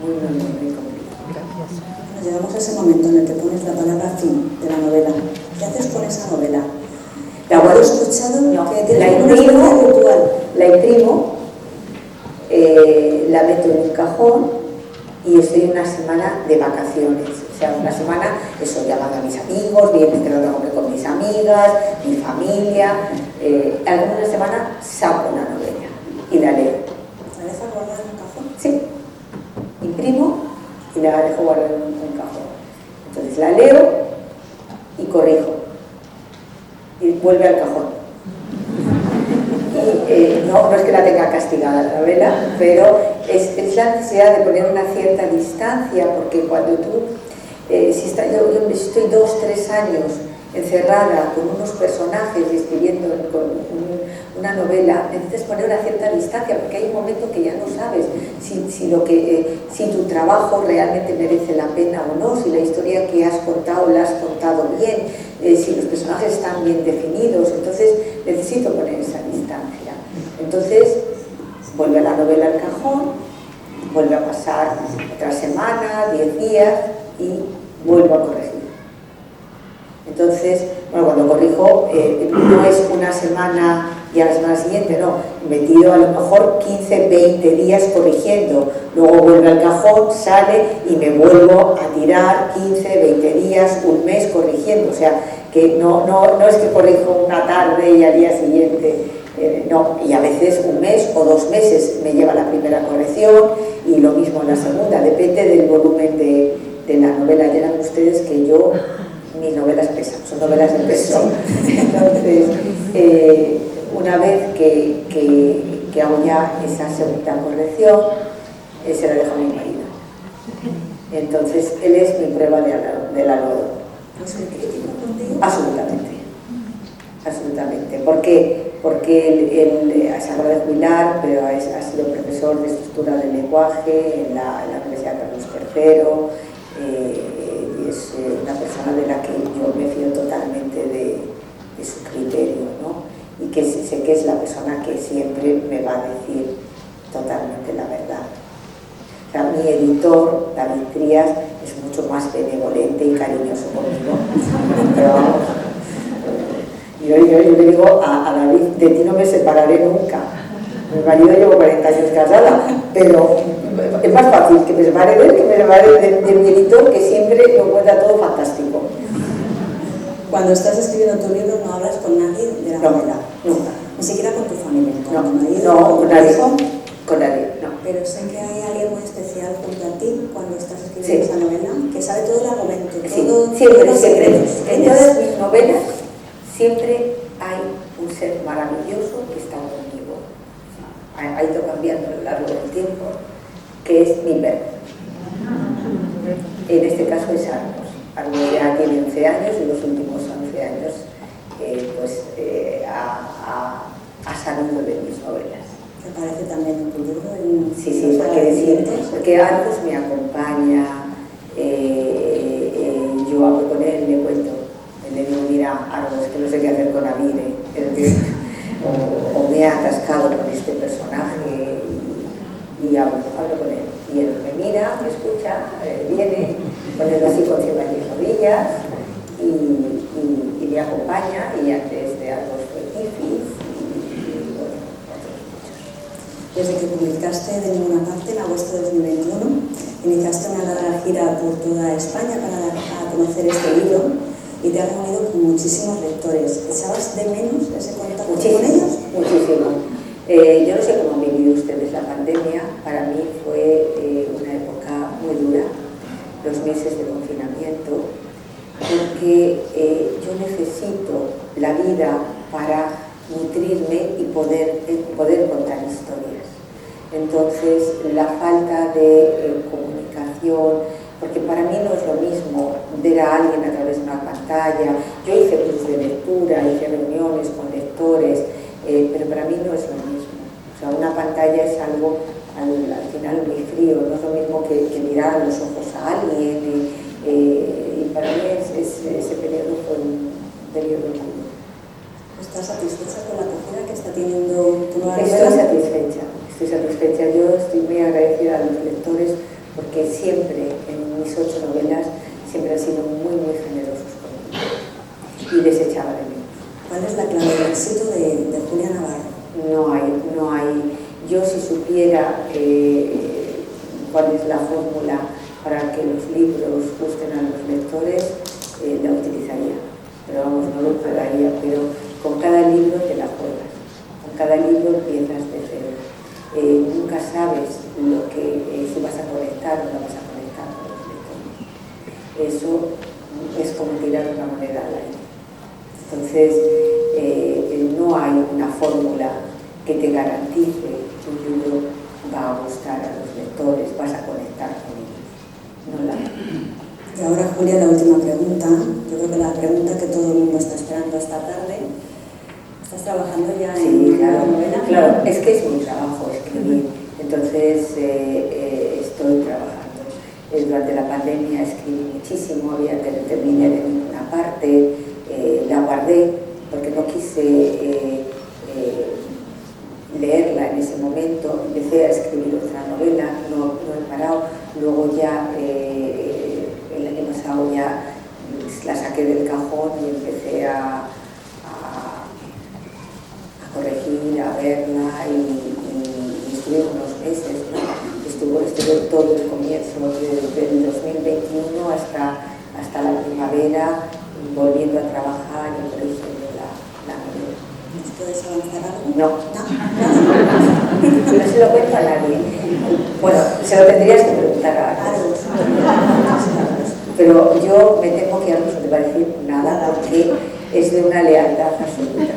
muy complicado. Gracias. Bueno, llegamos a ese momento en el que pones la palabra fin de la novela. ¿Qué haces con esa novela? La guardo, he escuchado no, que tienes la una imprimo, virtual. la imprimo, la meto en un cajón y estoy una semana de vacaciones. O sea, una semana, eso, llamando a mis amigos, viendo con mis amigas, mi familia. Alguna semana saco una novela y la leo. ¿La dejas guardada en un cajón? Sí, imprimo y la dejo guardada en un cajón. Entonces la leo y corrijo. Y vuelve al cajón. Y no es que la tenga castigada la novela, pero es la necesidad de poner una cierta distancia, porque cuando tú, yo estoy 2-3 años encerrada con unos personajes y escribiendo una novela, necesitas poner una cierta distancia, porque hay un momento que ya no sabes si tu trabajo realmente merece la pena o no, si la historia que has contado la has contado bien, si los personajes están bien definidos. Entonces necesito poner esa distancia. Entonces vuelve la novela al cajón, vuelve a pasar otra semana, 10 días y vuelvo a corregir. Entonces, bueno, cuando corrijo no es una semana y a la semana siguiente, no, me tiro a lo mejor 15-20 días corrigiendo, luego vuelve al cajón, sale y me vuelvo a tirar 15-20 días, un mes corrigiendo. O sea, que no es que corrijo una tarde y al día siguiente, no, y a veces un mes o 2 meses me lleva la primera corrección y lo mismo la segunda, depende del volumen de la novela. Ya eran ustedes que mis novelas pesan, son novelas de peso. Entonces, una vez que hago ya esa segunda corrección, se la dejo a mi marido. Entonces, él es mi prueba de la lodo. ¿Es el crítico contigo? Absolutamente. Absolutamente. Porque él se acaba de jubilar, pero ha sido profesor de estructura del lenguaje en la Universidad Carlos III. Y es una persona de la que yo me fío totalmente de su criterio, ¿no? Y que sé que es la persona que siempre me va a decir totalmente la verdad. O sea, mi editor, David Trías, es mucho más benevolente y cariñoso conmigo. Pero vamos, yo le digo a David, de ti no me separaré nunca. Mi marido llevo 40 años casada, pero es más fácil que me separe de él que me separe de mi editor, que siempre lo cuenta todo fantástico. Cuando estás escribiendo tu libro no hablas con nadie de la novela. Nunca. Ni siquiera con tu familia, con tu marido, no, con con nadie. hijo. Con nadie, no. Pero sé que hay alguien muy especial junto a ti cuando estás escribiendo esa novela, que sabe todo el argumento, todo, siempre, los secretos. En todas mis novelas siempre hay un ser maravilloso que está conmigo. Ha ido cambiando a lo largo del tiempo, que es mi perro. En este caso es Argos. Argos ya tiene 11 años y los últimos 11 años ha salido de mis novelas. ¿Te parece también en tu libro? Sí, porque Argos me acompaña, yo hablo con él, le cuento, le digo, mira, Argos, que no sé qué hacer con Amire, o me he atascado con este personaje y hablo con él. Y él me mira, me escucha, viene, pone así con encima de mis rodillas y me acompaña, y antes de Argos fue Tifis y bueno, otros muchos. Desde que publicaste De ninguna parte en agosto de 2021, iniciaste una larga gira por toda España para dar a conocer este libro y te has reunido con muchísimos lectores. ¿Echabas de menos ese contacto con ellos? Muchísimo. Yo no sé cómo han vivido ustedes la pandemia. Para mí fue una época muy dura, los meses de confinamiento, porque yo necesito la vida para nutrirme y poder contar historias. Entonces, la falta de comunicación, porque para mí no es lo mismo ver a alguien a través de una pantalla. Yo hice clubs de lectura, hice reuniones con lectores, pero para mí no es lo mismo. O sea, una pantalla es algo al final muy frío, no es lo mismo que mirar a los ojos a alguien, y para mí ese periodo fue un periodo muy duro. ¿Estás satisfecha con la acogida que está teniendo tu nueva Estoy novela? satisfecha. Yo estoy muy agradecida a los lectores porque siempre, en mis 8 novelas, siempre han sido muy, muy generosos conmigo y les echaba de menos. ¿Cuál es la clave del éxito de Julia Navarro? No hay. Yo si supiera cuál es la fórmula para que los libros gusten a los lectores, la utilizaría. Pero vamos, no lo pagaría, pero con cada libro te la juegas. Con cada libro empiezas de cero. Nunca sabes si vas a conectar o no vas a conectar con los lectores. Eso es como tirar una moneda al aire. Entonces, no hay una fórmula que te garantice que un libro va a gustar a los lectores, vas a conectar con ellos. No la hay. Y ahora, Julia, la última pregunta. Yo creo que la pregunta que todo el mundo está esperando esta tarde. ¿Estás trabajando ya en la novela? Claro, es que es mi trabajo escribir. Entonces, estoy trabajando. Durante la pandemia escribí muchísimo, terminé de ninguna parte, la guardé porque no quise leerla en ese momento. Empecé a escribir otra novela, no he parado. Luego ya, el año pasado ya la saqué del cajón y empecé a corregir, a verla y estuve unos meses, ¿no? Estuve todo el comienzo del 2021 hasta la primavera volviendo a trabajar y corrigiendo la novela. ¿Nos puedes avanzar algo? No. ¿No? No se lo cuento a nadie. Bueno, se lo tendrías que preguntar a alguien. Pero yo me temo que ahora no te va a decir nada porque es de una lealtad absoluta.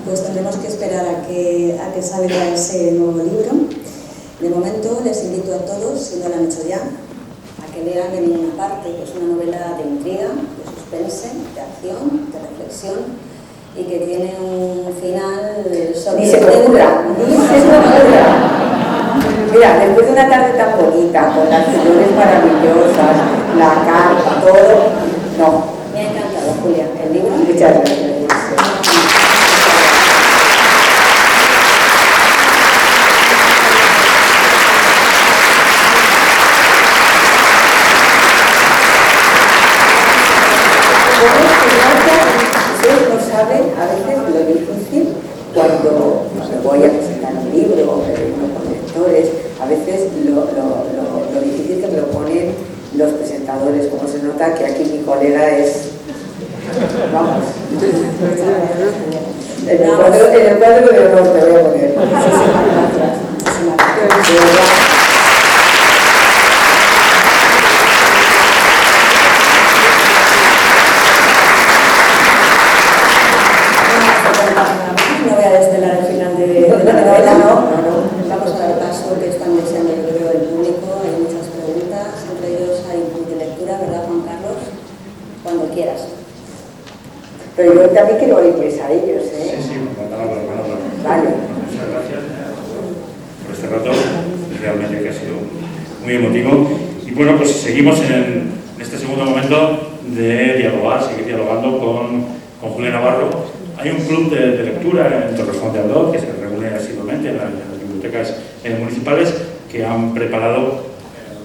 Pues tendremos que esperar a que salga ese nuevo libro. De momento les invito a todos, si no lo han hecho ya, a que lean En ninguna parte, que es una novela de intriga, de suspense, de acción, de reflexión y que tiene un final Ni se procura. Mira, después de una tarde tan bonita, con las flores maravillosas, la carta, todo, no. Me ha encantado, Julia, el libro. Muchas gracias. Ustedes no saben a veces lo difícil cuando voy a presentar un libro o con lectores, a veces lo difícil que me lo ponen los presentadores, como se nota que aquí mi colega es, vamos, en el cuadro de honor te voy a poner. No voy a desvelar el final de la novela, no. Vamos a dar paso, que están deseando el libro del público. Hay muchas preguntas, entre ellos hay club de lectura, ¿verdad, Juan Carlos? Cuando quieras. Pero yo también quiero oírles a ellos, ¿eh? Sí, palabra. Vale. Muchas gracias por este rato, realmente que ha sido muy emotivo. Y bueno, pues seguimos en este segundo momento de dialogar, seguir dialogando con Julia Navarro. Hay un club de lectura en Torrejón de Ardoz que se reúne asiduamente en las bibliotecas municipales que han preparado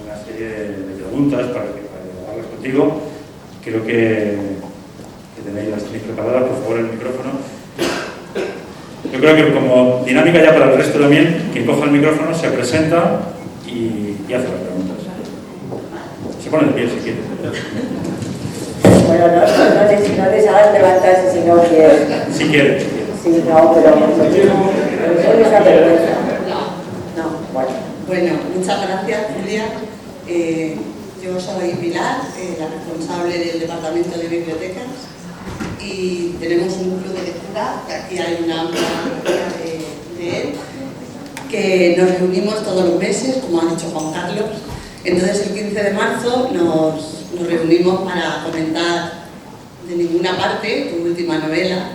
una serie de preguntas para dialogarlas contigo. Creo que las tenéis preparadas, por favor, el micrófono. Yo creo que como dinámica ya para el resto también, quien coja el micrófono se presenta y hace las preguntas. Se pone de pie si quiere. Bueno, no les hagas levantarse si no quieren. Si quiere. Sí, no, pero no les da vergüenza. No, bueno. Bueno, muchas gracias, Julia. Yo soy Pilar, la responsable del Departamento de Bibliotecas, y tenemos un club de lectura, que aquí hay una amplia de él, que nos reunimos todos los meses, como ha dicho Juan Carlos. Entonces, el 15 de marzo nos reunimos para comentar De ninguna parte, tu última novela.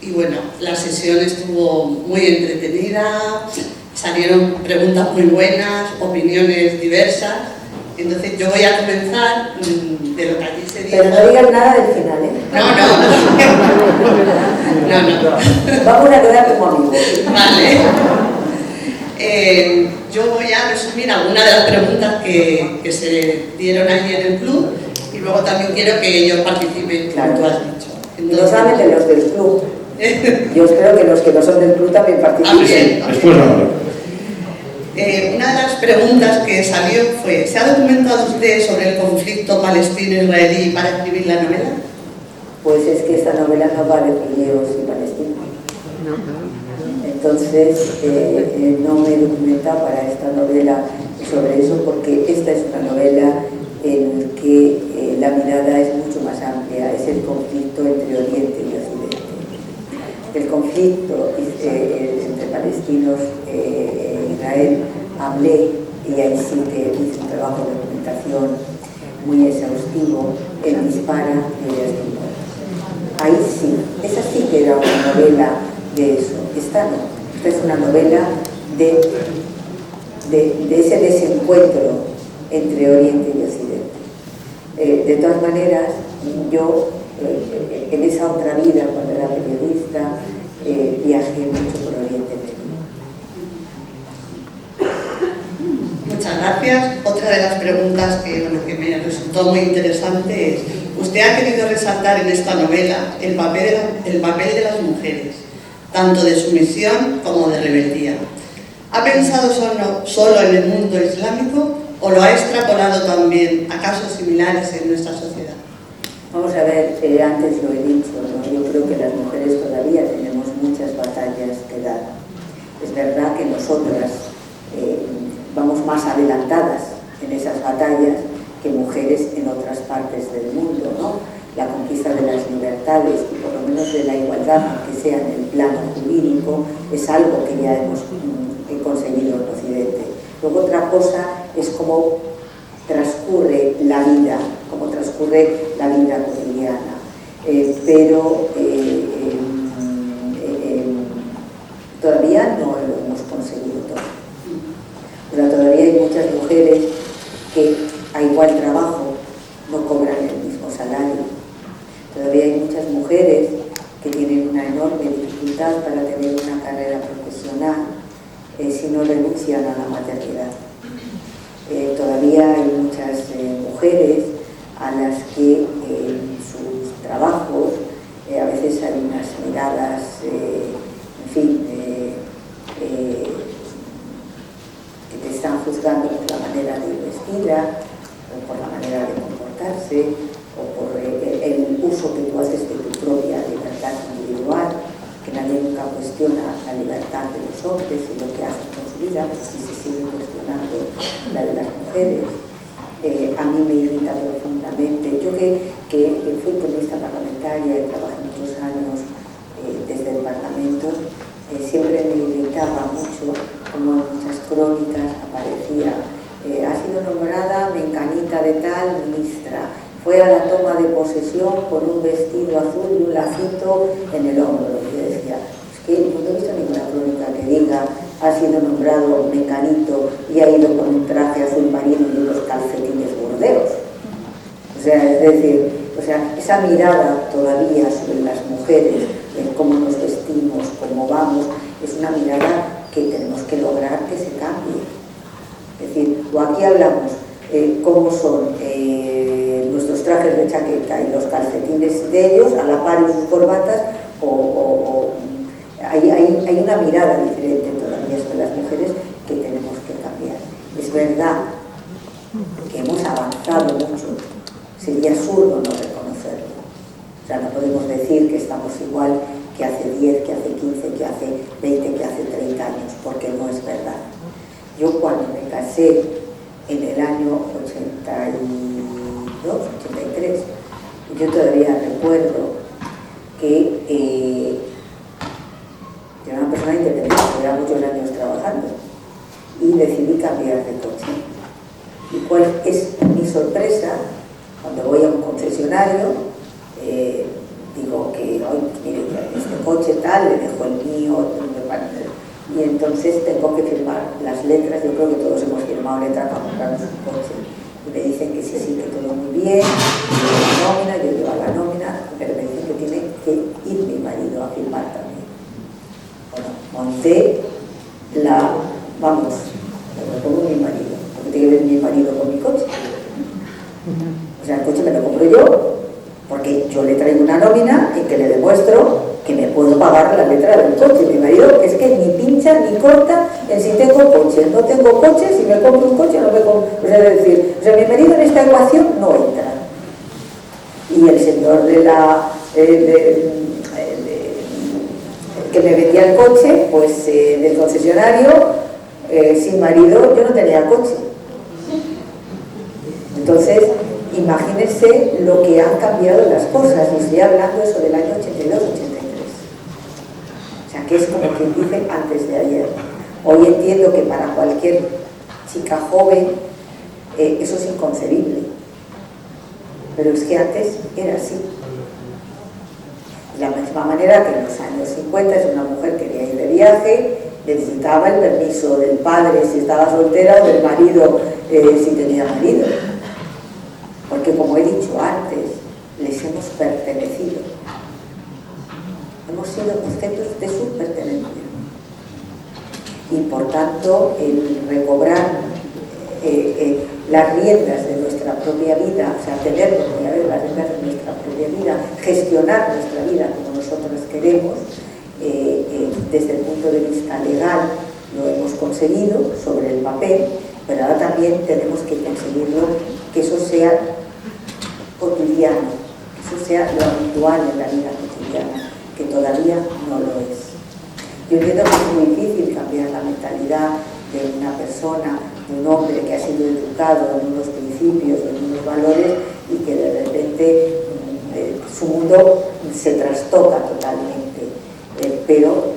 Y bueno, la sesión estuvo muy entretenida, salieron preguntas muy buenas, opiniones diversas. Entonces yo voy a comenzar de lo que allí se dijo. Pero no digas nada del final, ¿eh? No. Vamos a quedar como amigos. Vale. Yo voy a resumir algunas de las preguntas que se dieron allí en el club y luego también quiero que ellos participen, como tú has dicho. No saben de los del club. Yo espero que los que no son del club también participen. Sí, después no. Una de las preguntas que salió fue: ¿se ha documentado usted sobre el conflicto palestino-israelí para escribir la novela? Pues es que esta novela no va de judíos y palestinos. Entonces, no me he documentado para esta novela sobre eso, porque esta es una novela en que la mirada es mucho más amplia, es el conflicto entre Oriente conflicto entre palestinos e Israel, hablé, y ahí sí que hice un trabajo de documentación muy exhaustivo, en Dispara Ideas de un Pueblo. Ahí sí, esa sí que era una novela de eso. Esta no, esta es una novela de ese desencuentro entre Oriente y Occidente. De todas maneras, yo en esa otra vida, cuando era periodista, viajé mucho por Oriente Medio. Muchas gracias. Otra de las preguntas que me resultó muy interesante es: usted ha querido resaltar en esta novela el papel de las mujeres, tanto de sumisión como de rebeldía. ¿Ha pensado solo en el mundo islámico o lo ha extrapolado también a casos similares en nuestra sociedad? Vamos a ver, antes lo he dicho, ¿no? Yo creo que las mujeres todavía tenemos muchas batallas que dar. Es verdad que nosotras vamos más adelantadas en esas batallas que mujeres en otras partes del mundo, ¿no? La conquista de las libertades y por lo menos de la igualdad, aunque sea en el plano jurídico, es algo que ya hemos conseguido en Occidente. Luego otra cosa es cómo transcurre la vida, cotidiana. Pero todavía no lo hemos conseguido todo. Pero todavía hay muchas mujeres que a igual trabajo no cobran el mismo salario. Todavía hay muchas mujeres que tienen una enorme dificultad para tener una carrera profesional si no renuncian a la maternidad. Todavía hay muchas mujeres a las que en sus trabajos a veces hay unas miradas, en fin, que te están juzgando por la manera de ir vestida, o por la manera de comportarse, o por el uso que tú haces de tu propia libertad individual, que nadie nunca cuestiona la libertad de los hombres y lo que hacen con su vida, pero sí se sigue cuestionando la de las mujeres. A mí me irrita profundamente. Yo que fui periodista parlamentaria y trabajé muchos años desde el Parlamento, siempre me irritaba mucho como en muchas crónicas aparecía ha sido nombrada menganita de tal ministra, fue a la toma de posesión con un vestido azul y un lacito en el hombro. Yo decía, es que no he visto ninguna crónica que diga ha sido nombrado menganito y ha ido con un traje azul marino y unos calcetines burdeos. O sea, es decir, esa mirada todavía sobre las mujeres, en cómo nos vestimos, cómo vamos, es una mirada que tenemos que lograr que se cambie. Es decir, o aquí hablamos cómo son nuestros trajes de chaqueta y los calcetines de ellos, a la par de sus corbatas, hay una mirada diferente todavía sobre las mujeres que tenemos que cambiar. Es verdad que hemos avanzado mucho, sería absurdo no reconocerlo. O sea, no podemos decir que estamos igual que hace 10, que hace 15, que hace 20, que hace 30 años, porque no es verdad. Yo cuando me casé en el año 82, 83, yo todavía recuerdo que yo era una persona independiente, llevaba muchos años trabajando y decidí cambiar de coche. ¿Y cuál es mi sorpresa? Cuando voy a un concesionario, digo que hoy, mire, este coche tal, le dejo el mío, y entonces tengo que firmar las letras. Yo creo que todos hemos firmado letras para comprarnos un coche. Y me dicen que sí, que todo muy bien, la nómina, yo llevo la nómina, pero me dicen que tiene que ir mi marido a firmar también. Bueno, monté me pongo mi marido, porque tiene que ver mi marido con mi coche. O sea, el coche me lo compro yo, porque yo le traigo una nómina y que le demuestro que me puedo pagar la letra del coche. Mi marido es que ni pincha ni corta en si tengo coche. No tengo coche, si me compro un coche no me compro. O sea, es decir, mi marido en esta ecuación no entra. Y el señor que me vendía el coche, pues del concesionario, sin marido yo no tenía coche. Entonces, imagínense lo que han cambiado las cosas. Y estoy hablando eso del año 82, 83. O sea, que es como quien dice antes de ayer. Hoy entiendo que para cualquier chica joven eso es inconcebible, pero es que antes era así. De la misma manera que en los años 50, si una mujer quería ir de viaje, necesitaba el permiso del padre si estaba soltera o del marido si tenía marido. Porque, como he dicho antes, les hemos pertenecido. Hemos sido objetos de su pertenencia. Y por tanto, el recobrar las riendas de nuestra propia vida, o sea, tener las riendas de nuestra propia vida, gestionar nuestra vida como nosotros queremos, desde el punto de vista legal lo hemos conseguido sobre el papel, pero ahora también tenemos que conseguirlo, que eso sea cotidiano, que eso sea lo habitual en la vida cotidiana, que todavía no lo es. Yo entiendo que es muy difícil cambiar la mentalidad de una persona, de un hombre que ha sido educado en unos principios, en unos valores, y que de repente su mundo se trastoca totalmente. Pero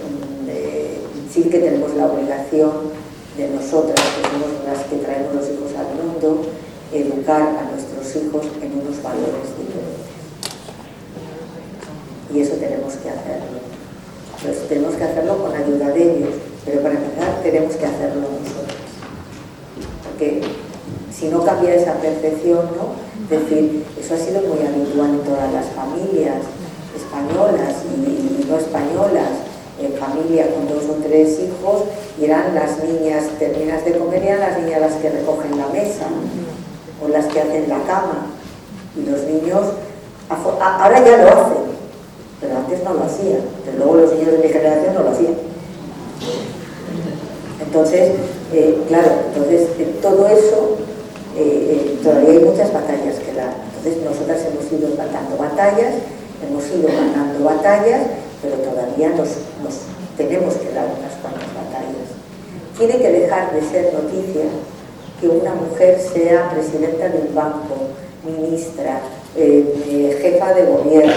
sí que tenemos la obligación de nosotras, que somos las que traemos los hijos al mundo, educar a nuestros hijos en unos valores diferentes. Y eso tenemos que hacerlo. Pues tenemos que hacerlo con ayuda de ellos, pero para empezar tenemos que hacerlo nosotros. Porque si no cambia esa percepción, ¿no? Es decir, eso ha sido muy habitual en todas las familias españolas y no españolas, familia con 2 o 3 hijos, y eran las niñas, terminas de comer, y eran las niñas las que recogen la mesa o las que hacen la cama, y los niños ahora ya lo hacen, pero antes no lo hacían, pero luego los niños de mi generación no lo hacían. Entonces, claro, todo eso todavía hay muchas batallas que dar. Entonces nosotras hemos ido dando batallas, hemos ido ganando batallas, pero todavía nos tenemos que dar unas cuantas batallas. Tiene que dejar de ser noticia que una mujer sea presidenta de un banco, ministra, jefa de gobierno,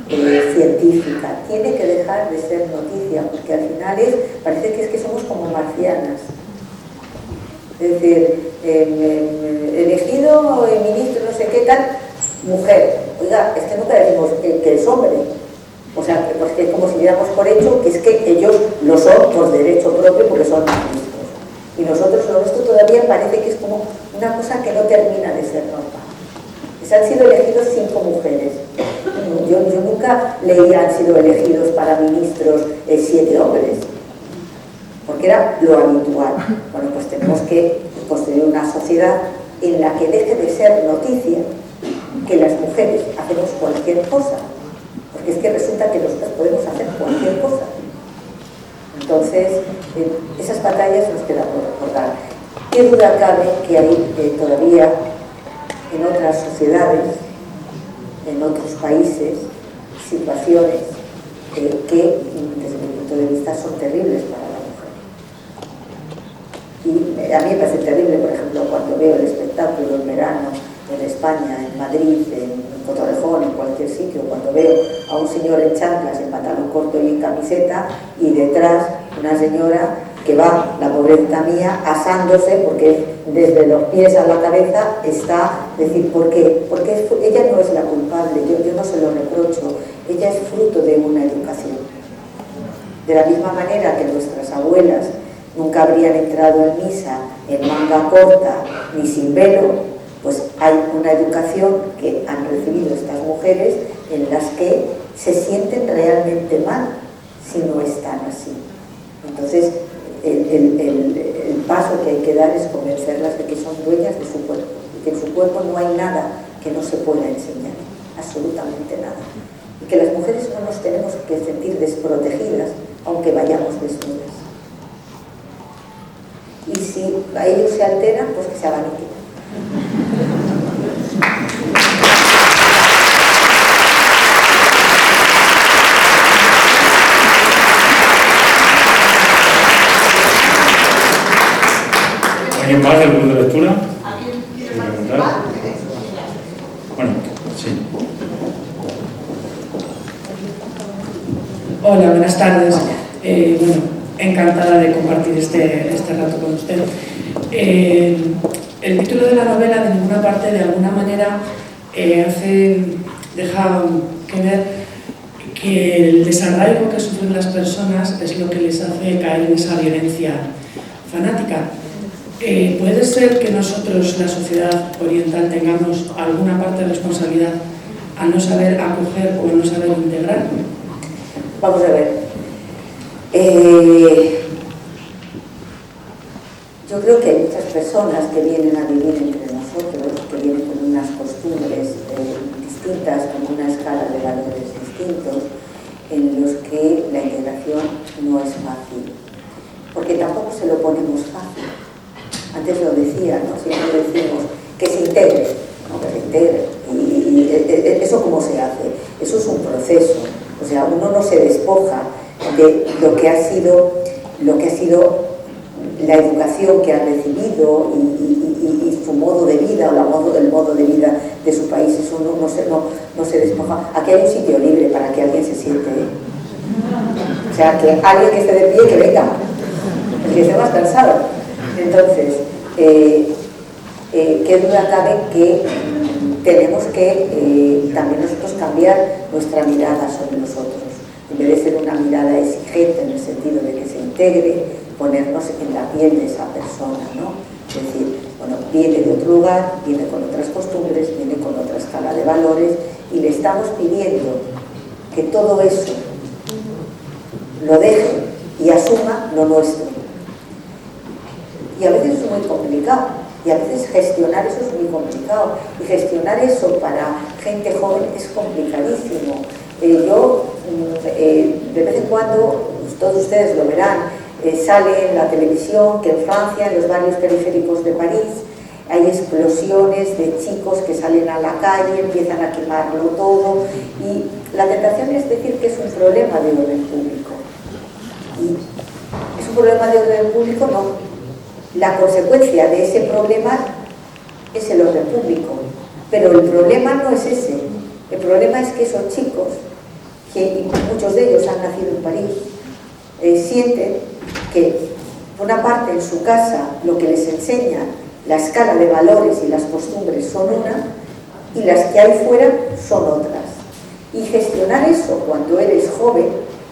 científica. Tiene que dejar de ser noticia, porque al final parece que es que somos como marcianas. Es decir, elegido ministro no sé qué tal, mujer. Oiga, es que nunca decimos que es hombre. O sea, pues que es como si diéramos por hecho que es que ellos lo son por derecho propio porque son ministros. Y nosotros, lo nuestro todavía parece que es como una cosa que no termina de ser normal. Han sido elegidos 5 mujeres. Yo nunca leía han sido elegidos para ministros 7 hombres, porque era lo habitual. Bueno, pues tenemos que construir una sociedad en la que deje de ser noticia que las mujeres hacemos cualquier cosa, porque es que resulta que nosotros podemos hacer cualquier cosa. Entonces, esas batallas nos quedan por dar. ¿Qué duda cabe que hay todavía en otras sociedades, en otros países, situaciones que desde mi punto de vista son terribles para la mujer? Y a mí me parece terrible, por ejemplo, cuando veo el espectáculo en verano en España, en Madrid, en Torrejón, en cualquier sitio, cuando veo a un señor en chanclas, en pantalón corto y en camiseta, y detrás una señora que va, la pobreza mía, asándose porque desde los pies a la cabeza está, decir, ¿por qué? Porque ella no es la culpable, yo no se lo reprocho, ella es fruto de una educación. De la misma manera que nuestras abuelas nunca habrían entrado en misa en manga corta ni sin velo, pues hay una educación que han recibido estas mujeres en las que se sienten realmente mal si no están así. Entonces, el paso que hay que dar es convencerlas de que son dueñas de su cuerpo y que en su cuerpo no hay nada que no se pueda enseñar, absolutamente nada. Y que las mujeres no nos tenemos que sentir desprotegidas aunque vayamos desnudas. Y si a ellos se alteran, pues que se hagan útiles. ¿Alguien más del grupo de lectura? ¿Alguien quiere ¿Quiere participar? preguntar? Bueno, sí. Hola, buenas tardes. Bueno, encantada de compartir este rato con usted. El título de la novela, de ninguna parte, de alguna manera, deja que ver que el desarraigo que sufren las personas es lo que les hace caer en esa violencia fanática. ¿Puede ser que nosotros, la sociedad oriental, tengamos alguna parte de responsabilidad a no saber acoger o a no saber integrar? Vamos a ver. Yo creo que hay muchas personas que vienen a vivir entre nosotros, que vienen con unas costumbres distintas, con una escala de valores distintos, en los que la integración no es fácil. Porque tampoco se lo ponemos fácil. Antes lo decía, ¿no? Siempre decimos que se integre, ¿no? Que se integre. Y ¿eso cómo se hace? Eso es un proceso. O sea, uno no se despoja de lo que ha sido la educación que ha recibido y su modo de vida, o el modo de vida de su país. Eso no se despoja. Aquí hay un sitio libre para que alguien se siente. O sea, que alguien que esté de pie, que venga, el que esté más cansado. Entonces, qué duda cabe que tenemos que también nosotros cambiar nuestra mirada sobre nosotros. En vez de ser una mirada exigente en el sentido de que se integre, ponernos en la piel de esa persona, ¿no? Es decir, bueno, viene de otro lugar, viene con otras costumbres, viene con otra escala de valores, y le estamos pidiendo que todo eso lo deje y asuma lo nuestro. Y a veces es muy complicado, y a veces gestionar eso es muy complicado, y gestionar eso para gente joven es complicadísimo. Yo, de vez en cuando, todos ustedes lo verán, sale en la televisión que en Francia, en los barrios periféricos de París, hay explosiones de chicos que salen a la calle, empiezan a quemarlo todo, y la tentación es decir que es un problema de orden público. Y es un problema de orden público, no. La consecuencia de ese problema es el orden público, pero el problema no es ese. El problema es que esos chicos, que muchos de ellos han nacido en París, sienten que, por una parte, en su casa lo que les enseña la escala de valores y las costumbres son una, y las que hay fuera son otras. Y gestionar eso cuando eres joven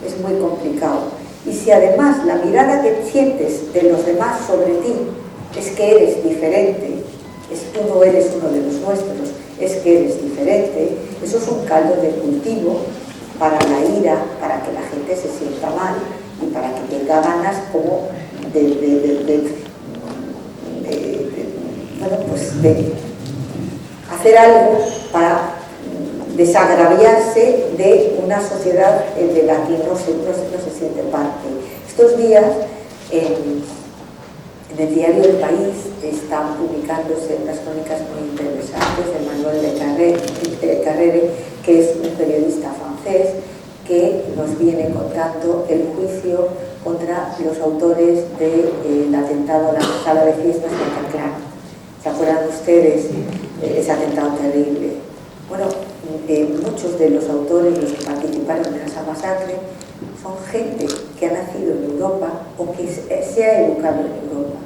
es muy complicado. Y si además la mirada que sientes de los demás sobre ti es que eres diferente, tú no eres uno de los nuestros, es que eres diferente, eso es un caldo de cultivo para la ira, para que la gente se sienta mal y para que tenga ganas como de hacer algo para desagraviarse de una sociedad de la que no se siente parte. Estos días en el diario El País están publicándose unas crónicas muy interesantes de Manuel Le Carrère, que es un periodista francés que nos viene contando el juicio contra los autores del atentado a la sala de fiestas de Bataclan. ¿Se acuerdan ustedes ese atentado terrible? Bueno, muchos de los autores, los que participaron en esa masacre, son gente que ha nacido en Europa o que se ha educado en Europa.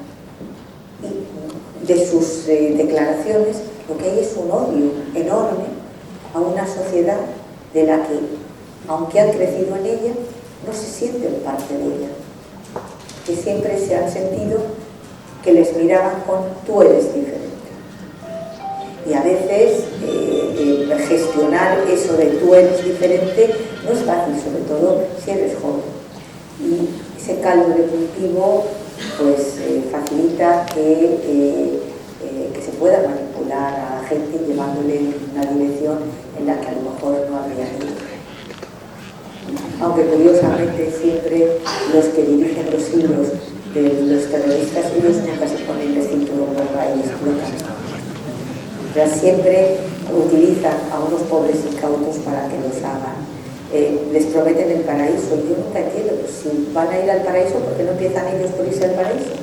Y de sus declaraciones lo que hay es un odio enorme a una sociedad de la que, aunque han crecido en ella, no se sienten parte de ella. Que siempre se han sentido que les miraban con tú eres diferente. Y a veces gestionar eso de tú eres diferente no es fácil, sobre todo si eres joven. Y ese caldo de cultivo pues facilita que se pueda manipular a la gente llevándole en una dirección en la que a lo mejor no habría ido. Aunque curiosamente siempre los que dirigen los hilos de los terroristas, ellos nunca se ponen el cinturón roja y explotan. O sea, siempre utilizan a unos pobres incautos para que los hagan. Les prometen el paraíso. Yo nunca entiendo, pues, si van a ir al paraíso, ¿por qué no empiezan ellos por irse al paraíso?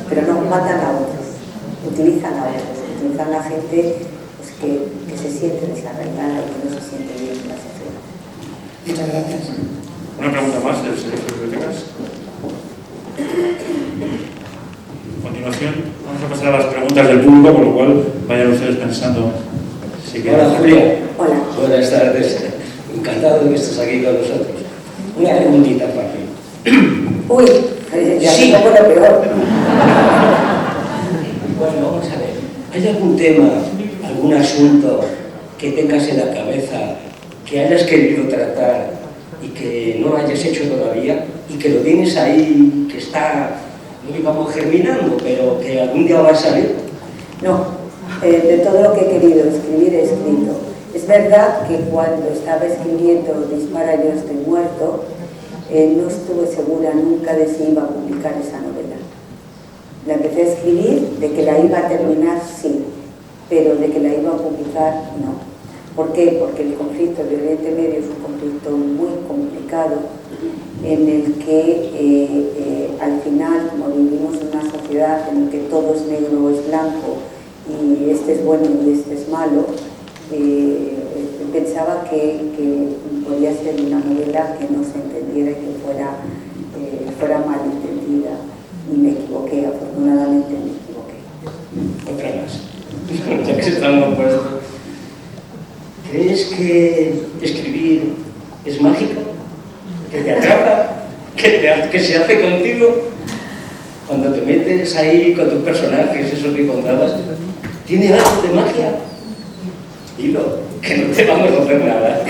Pero no, matan a otros, utilizan a otros, utilizan a la gente pues, que se siente desarraigada y que no se siente bien en la sociedad. Muchas gracias. Una pregunta más del Servicio de Bibliotecas. A continuación, vamos a pasar a las preguntas del público, con lo cual vayan ustedes pensando si quieren. Hola, Julia. Hola. Buenas tardes. Encantado de que estés aquí con nosotros. Una preguntita fácil. Uy, ya Sí. me pongo lo peor. Bueno, vamos a ver. ¿Hay algún tema, algún asunto que tengas en la cabeza, que hayas querido tratar y que no hayas hecho todavía y que lo tienes ahí, que está, no digamos germinando, pero que algún día va a salir? No, de todo lo que he querido escribir he escrito. Es verdad que cuando estaba escribiendo Dispara, yo estoy muerto, no estuve segura nunca de si iba a publicar esa novela. La empecé a escribir, de que la iba a terminar, sí, pero de que la iba a publicar, no. ¿Por qué? Porque el conflicto de Oriente Medio es un conflicto muy complicado en el que al final, como vivimos en una sociedad en la que todo es negro o es blanco y este es bueno y este es malo, pensaba que podía ser una novela que no se entendiera y que fuera mal entendida. Y me equivoqué, afortunadamente me equivoqué. Otra más. Ya que estamos puestos. ¿Crees que escribir es mágico? ¿Que te atrapa? ¿Que se hace contigo? Cuando te metes ahí con tus personajes, eso que contabas, ¿tiene algo de magia? Dilo, que no te vamos a hacer nada.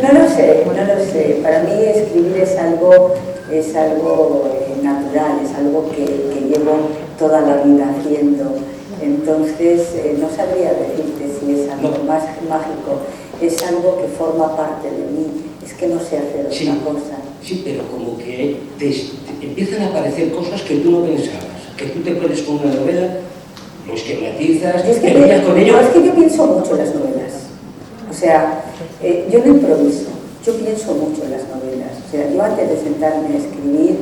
No lo sé. Para mí escribir es algo natural, es algo que llevo toda la vida haciendo. Entonces, no sabría decirte si es algo más mágico, es algo que forma parte de mí, es que no sé hacer otra cosa. Sí, pero como que te empiezan a aparecer cosas que tú no pensabas, que tú te pones con una novela, lo esquematizas, te miras con ello. No, es que yo pienso mucho en las novelas, o sea, yo no improviso, yo pienso mucho en las novelas, o sea, yo antes de sentarme a escribir,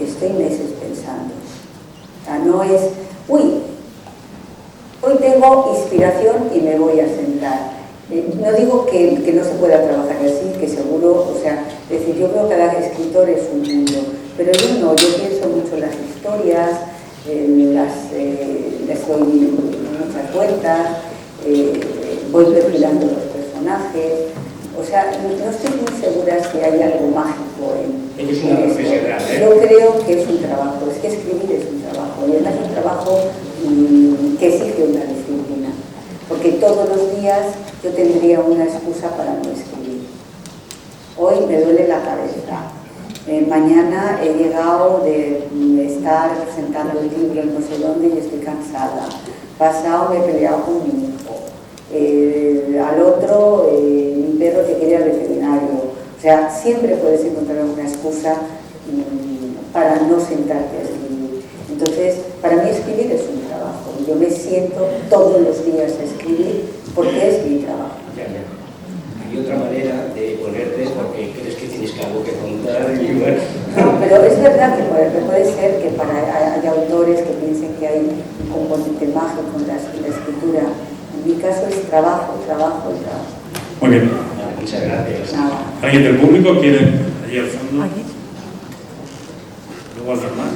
estoy meses pensando, o sea, no es, hoy tengo inspiración y me voy a sentar. No digo que no se pueda trabajar así, que seguro, o sea, es decir, yo creo que cada escritor es un mundo, pero yo no, yo pienso mucho en las historias, les doy muchas vueltas, voy perfilando los personajes, o sea, no estoy muy segura si hay algo mágico en Eres una profesional, ¿eh? Yo creo que es un trabajo, es que escribir es un trabajo, y además es un trabajo que exige una disciplina, porque todos los días yo tendría una excusa para no escribir. Hoy me duele la cabeza, mañana he llegado de estar presentando el libro en no sé dónde y estoy cansada, pasado me he peleado con mi hijo, al otro mi perro que quiere al veterinario. O sea, siempre puedes encontrar una excusa para no sentarte a escribir. Entonces, para mí escribir es un trabajo. Yo me siento todos los días a escribir porque es mi trabajo. Ya. Hay otra manera de ponerte porque crees que tienes algo que contar y bueno. No, pero es verdad que puede ser que hay autores que piensen que hay un componente mágico en la escritura. En mi caso es trabajo. Muy bien. Muchas gracias. Nada. ¿Alguien del público quiere allí al fondo? Luego alguien más.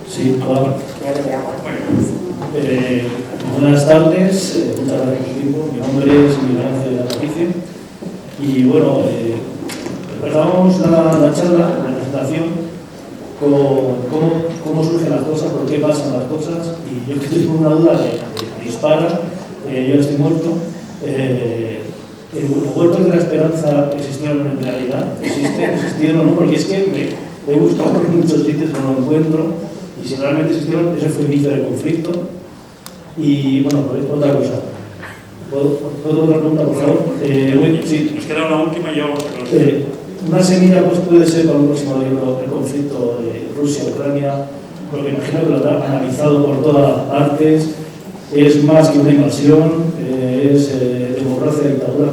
Sí, hola. Ya lo veamos. Buenas tardes, muchas gracias por su tiempo. Mi nombre es Miguel Ángel de la Patricia. Y bueno, empezábamos la charla, la presentación, con cómo surgen las cosas, por qué pasan las cosas. Y yo que estoy con una duda de Dispara, yo estoy muerto. ¿Los huertos de la esperanza existieron en realidad? ¿Existieron o no? Porque es que he buscado por muchos sitios, no lo encuentro. Y si realmente existieron, ese fue el inicio del conflicto. Y bueno, pues otra cosa. ¿Puedo otra pregunta, por favor? Sí. Nos queda una última y yo vamos a conocer. Una semilla pues, puede ser para un próximo libro el conflicto de Rusia-Ucrania, porque imagino que lo habrá analizado por todas partes. Es más que una invasión, es democracia y dictadura,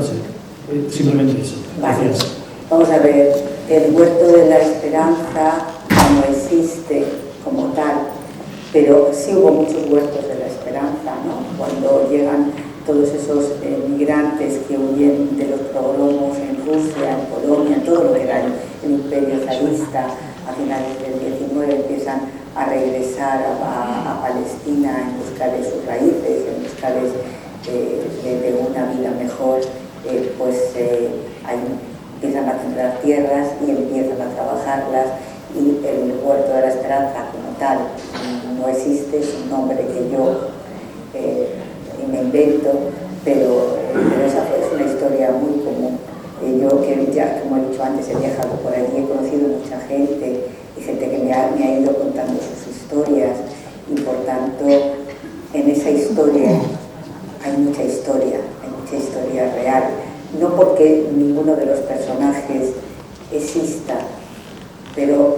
simplemente eso. Gracias. Vamos a ver, el huerto de la esperanza no existe como tal, pero sí hubo muchos huertos de la esperanza, ¿no? Cuando llegan todos esos migrantes que huyen de los pogromos en Rusia, en Polonia, en todo lo que era el imperio zarista, a finales del 19 empiezan a regresar a Palestina en busca de sus raíces, en busca de una vida mejor, ahí empiezan a sembrar tierras y empiezan a trabajarlas, y el Huerto de la Esperanza como tal no existe, es un nombre que yo me invento, pero esa es una historia muy común. Yo que ya, como he dicho antes, he viajado por allí, he conocido mucha gente y gente que me ha ido contando sus historias, y por tanto en esa historia hay mucha historia real, no porque ninguno de los personajes exista, pero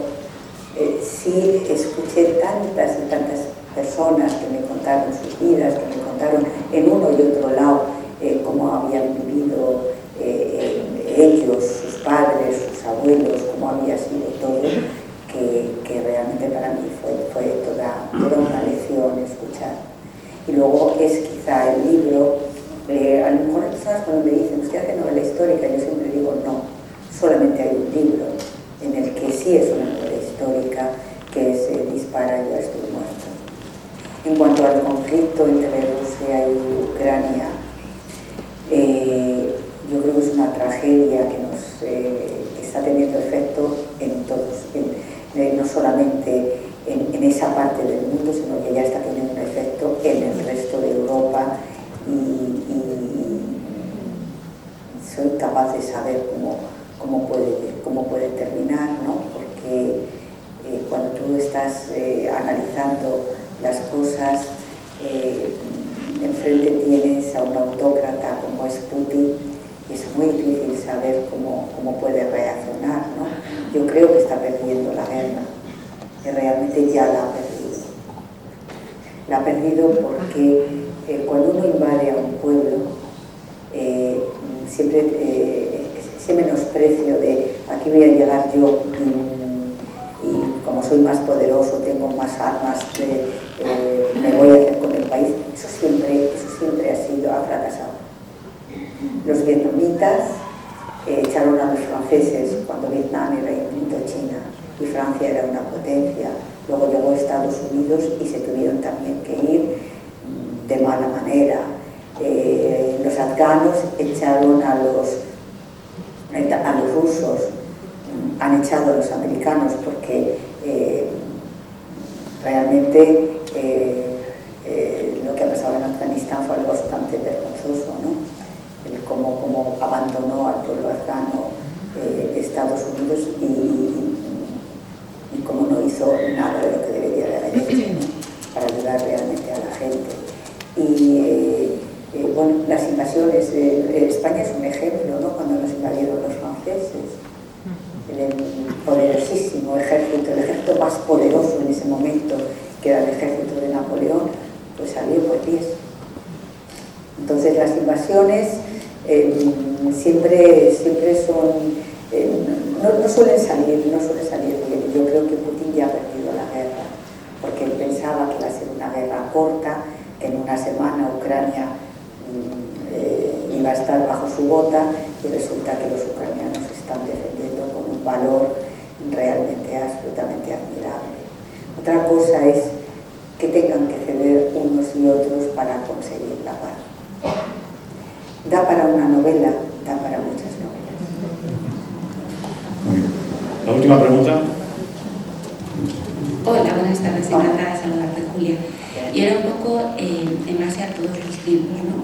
sí escuché tantas y tantas personas que me contaron sus vidas, que me contaron en uno y otro lado cómo habían vivido ellos, sus padres, sus abuelos, cómo había sido todo, que realmente para mí fue toda una lección escuchar. Y luego es quizá el libro, a lo mejor las personas cuando me dicen, ¿usted hace novela histórica? Yo siempre digo no, solamente hay un libro en el que sí es una novela histórica, que es Dispara, yo estoy muerto. En cuanto al conflicto entre Rusia y Ucrania, yo creo que es una tragedia que está teniendo efecto en todos, no solamente en esa parte del mundo, sino que ya está teniendo un efecto en el resto de Europa, y soy capaz de saber cómo puede terminar, ¿no? Porque cuando tú estás analizando las cosas, enfrente tienes a un autócrata como es Putin, y es muy difícil saber cómo puede reaccionar, ¿no? Yo creo que está perdiendo la guerra, que realmente ya la ha perdido. La ha perdido porque cuando uno invade a un pueblo, siempre ese menosprecio de aquí voy a llegar yo y como soy más poderoso, tengo más armas, me voy a hacer con el país, eso siempre ha fracasado. Los vietnamitas echaron a los franceses cuando Vietnam era Indochina y Francia era una potencia. Luego llegó Estados Unidos y se tuvieron también que ir de mala manera. Los afganos echaron a los rusos, han echado a los americanos porque realmente lo que ha pasado en Afganistán fue algo bastante vergonzoso, ¿no? Cómo abandonó al pueblo afgano Estados Unidos y cómo no hizo nada de lo que debería de haber hecho, ¿no? Para ayudar realmente a la gente. Bueno, las invasiones, España es un ejemplo, ¿no? Cuando nos invadieron los franceses, el poderosísimo ejército, el ejército más poderoso en ese momento, que era el ejército de Napoleón, pues salió por pies. Entonces las invasiones siempre son, no suelen salir bien. Yo creo que Putin ya ha perdido la guerra, porque él pensaba que iba a ser una guerra corta, que en una semana Ucrania iba a estar bajo su bota, y resulta que los ucranianos están defendiendo con un valor realmente absolutamente admirable. Otra cosa es que tengan que ceder unos y otros para conseguir la paz. Da para una novela, da para muchas novelas. La última pregunta. Hola, buenas tardes, encantada de saludarte, Julia. Y era un poco en base a todos los libros, ¿no?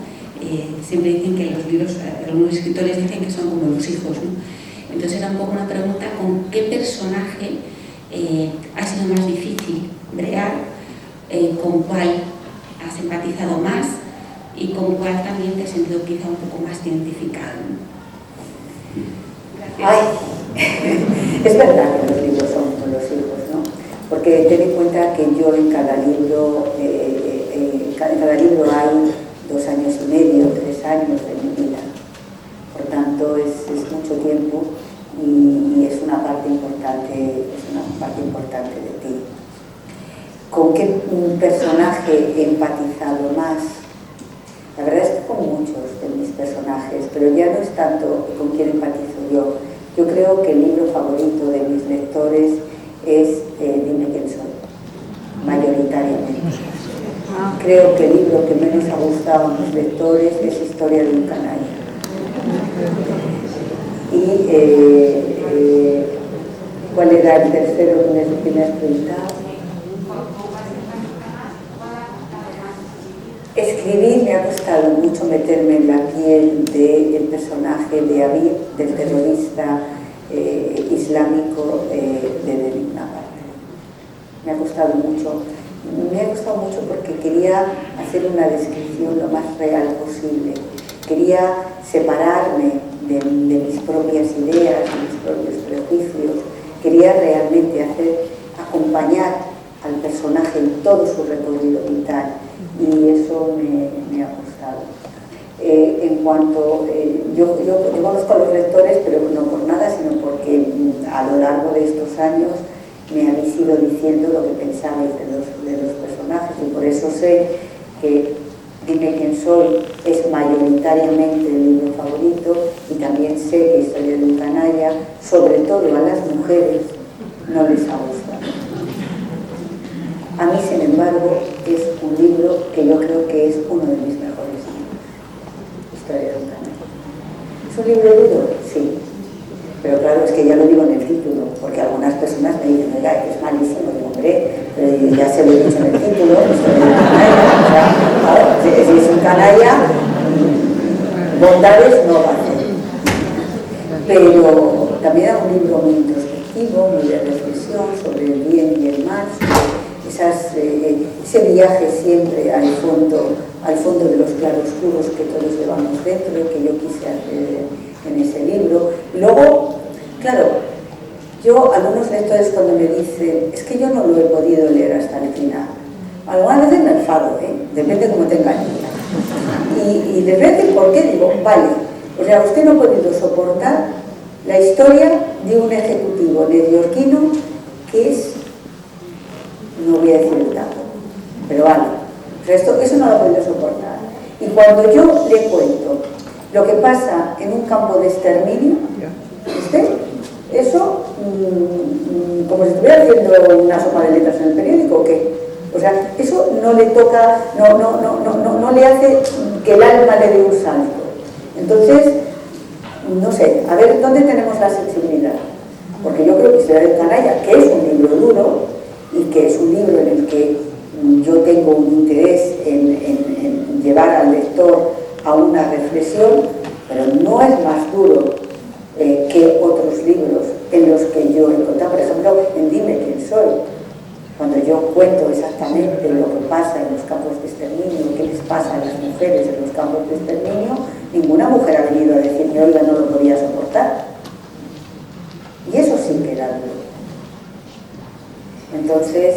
Siempre dicen que los libros, algunos escritores dicen que son como los hijos, ¿no? Entonces era un poco una pregunta, ¿con qué personaje ha sido más difícil bregar? ¿Con cuál has empatizado más? Y con cuál también te has sentido quizá un poco más identificado, ¿no? Ay, es verdad que los libros son como los hijos, ¿no? Porque ten en cuenta que yo en cada libro hay 2 años y medio, 3 años de mi vida. Por tanto, es mucho tiempo y es una parte importante de ti. ¿Con qué personaje he empatizado más? La verdad es que con muchos de mis personajes, pero ya no es tanto con quién empatizo yo. Yo creo que el libro favorito de mis lectores es Dime quién soy, mayoritariamente. Creo que el libro que menos ha gustado a mis lectores es Historia de un canalla. Y ¿cuál era el tercero que me has preguntado? Escribir me ha costado mucho meterme en la piel del personaje de Abir, del terrorista islámico de Delignaba. Me ha costado mucho. Me ha costado mucho porque quería hacer una descripción lo más real posible. Quería separarme de mis propias ideas, de mis propios prejuicios. Quería realmente acompañar al personaje en todo su recorrido vital, y eso me ha costado. En cuanto, yo conozco a los lectores, pero no por nada, sino porque a lo largo de estos años me habéis ido diciendo lo que pensabais de los personajes, y por eso sé que Dime quién soy es mayoritariamente el libro favorito, y también sé que Historia de un canalla, sobre todo a las mujeres, no les ha gustado. A mí, sin embargo, es un libro que yo creo que es uno de mis mejores libros, Historia de un canalla. ¿Es un libro duro? Sí. Pero claro, es que ya lo digo en el título, porque algunas personas me dicen, oiga, es malísimo. Digo, hombre, ya se lo he dicho en el título, Historia de un canalla. O sea, claro, si es un canalla, bondades no va a hacer. Pero también es un libro muy introspectivo, muy de reflexión sobre el bien y el mal, ese viaje siempre al fondo de los claroscuros que todos llevamos dentro, que yo quise hacer en ese libro. Y luego, claro, algunos lectores cuando me dicen, es que yo no lo he podido leer hasta el final, algunas veces me enfado, depende cómo tenga el día. Y depende por qué, digo, vale, o sea, usted no ha podido soportar la historia de un ejecutivo neoyorquino que es, no voy a decir el dato, pero vale, o sea, eso no lo ha podido soportar. Y cuando yo le cuento lo que pasa en un campo de exterminio, ¿usted? Eso, como si estuviera haciendo una sopa de letras en el periódico, ¿o qué? O sea, eso no le toca, no le hace que el alma le dé un salto. Entonces, no sé, a ver, ¿dónde tenemos la sensibilidad? Porque yo creo que Historia de un canalla, que es un libro duro, y que es un libro en el que yo tengo un interés en llevar al lector a una reflexión, pero no es más duro que otros libros en los que yo he contado. Por ejemplo, en Dime quién soy, cuando yo cuento exactamente lo que pasa en los campos de exterminio, qué les pasa a las mujeres en los campos de exterminio, ninguna mujer ha venido a decirme, oiga, no lo podía soportar. Y eso sí que era duro. Entonces,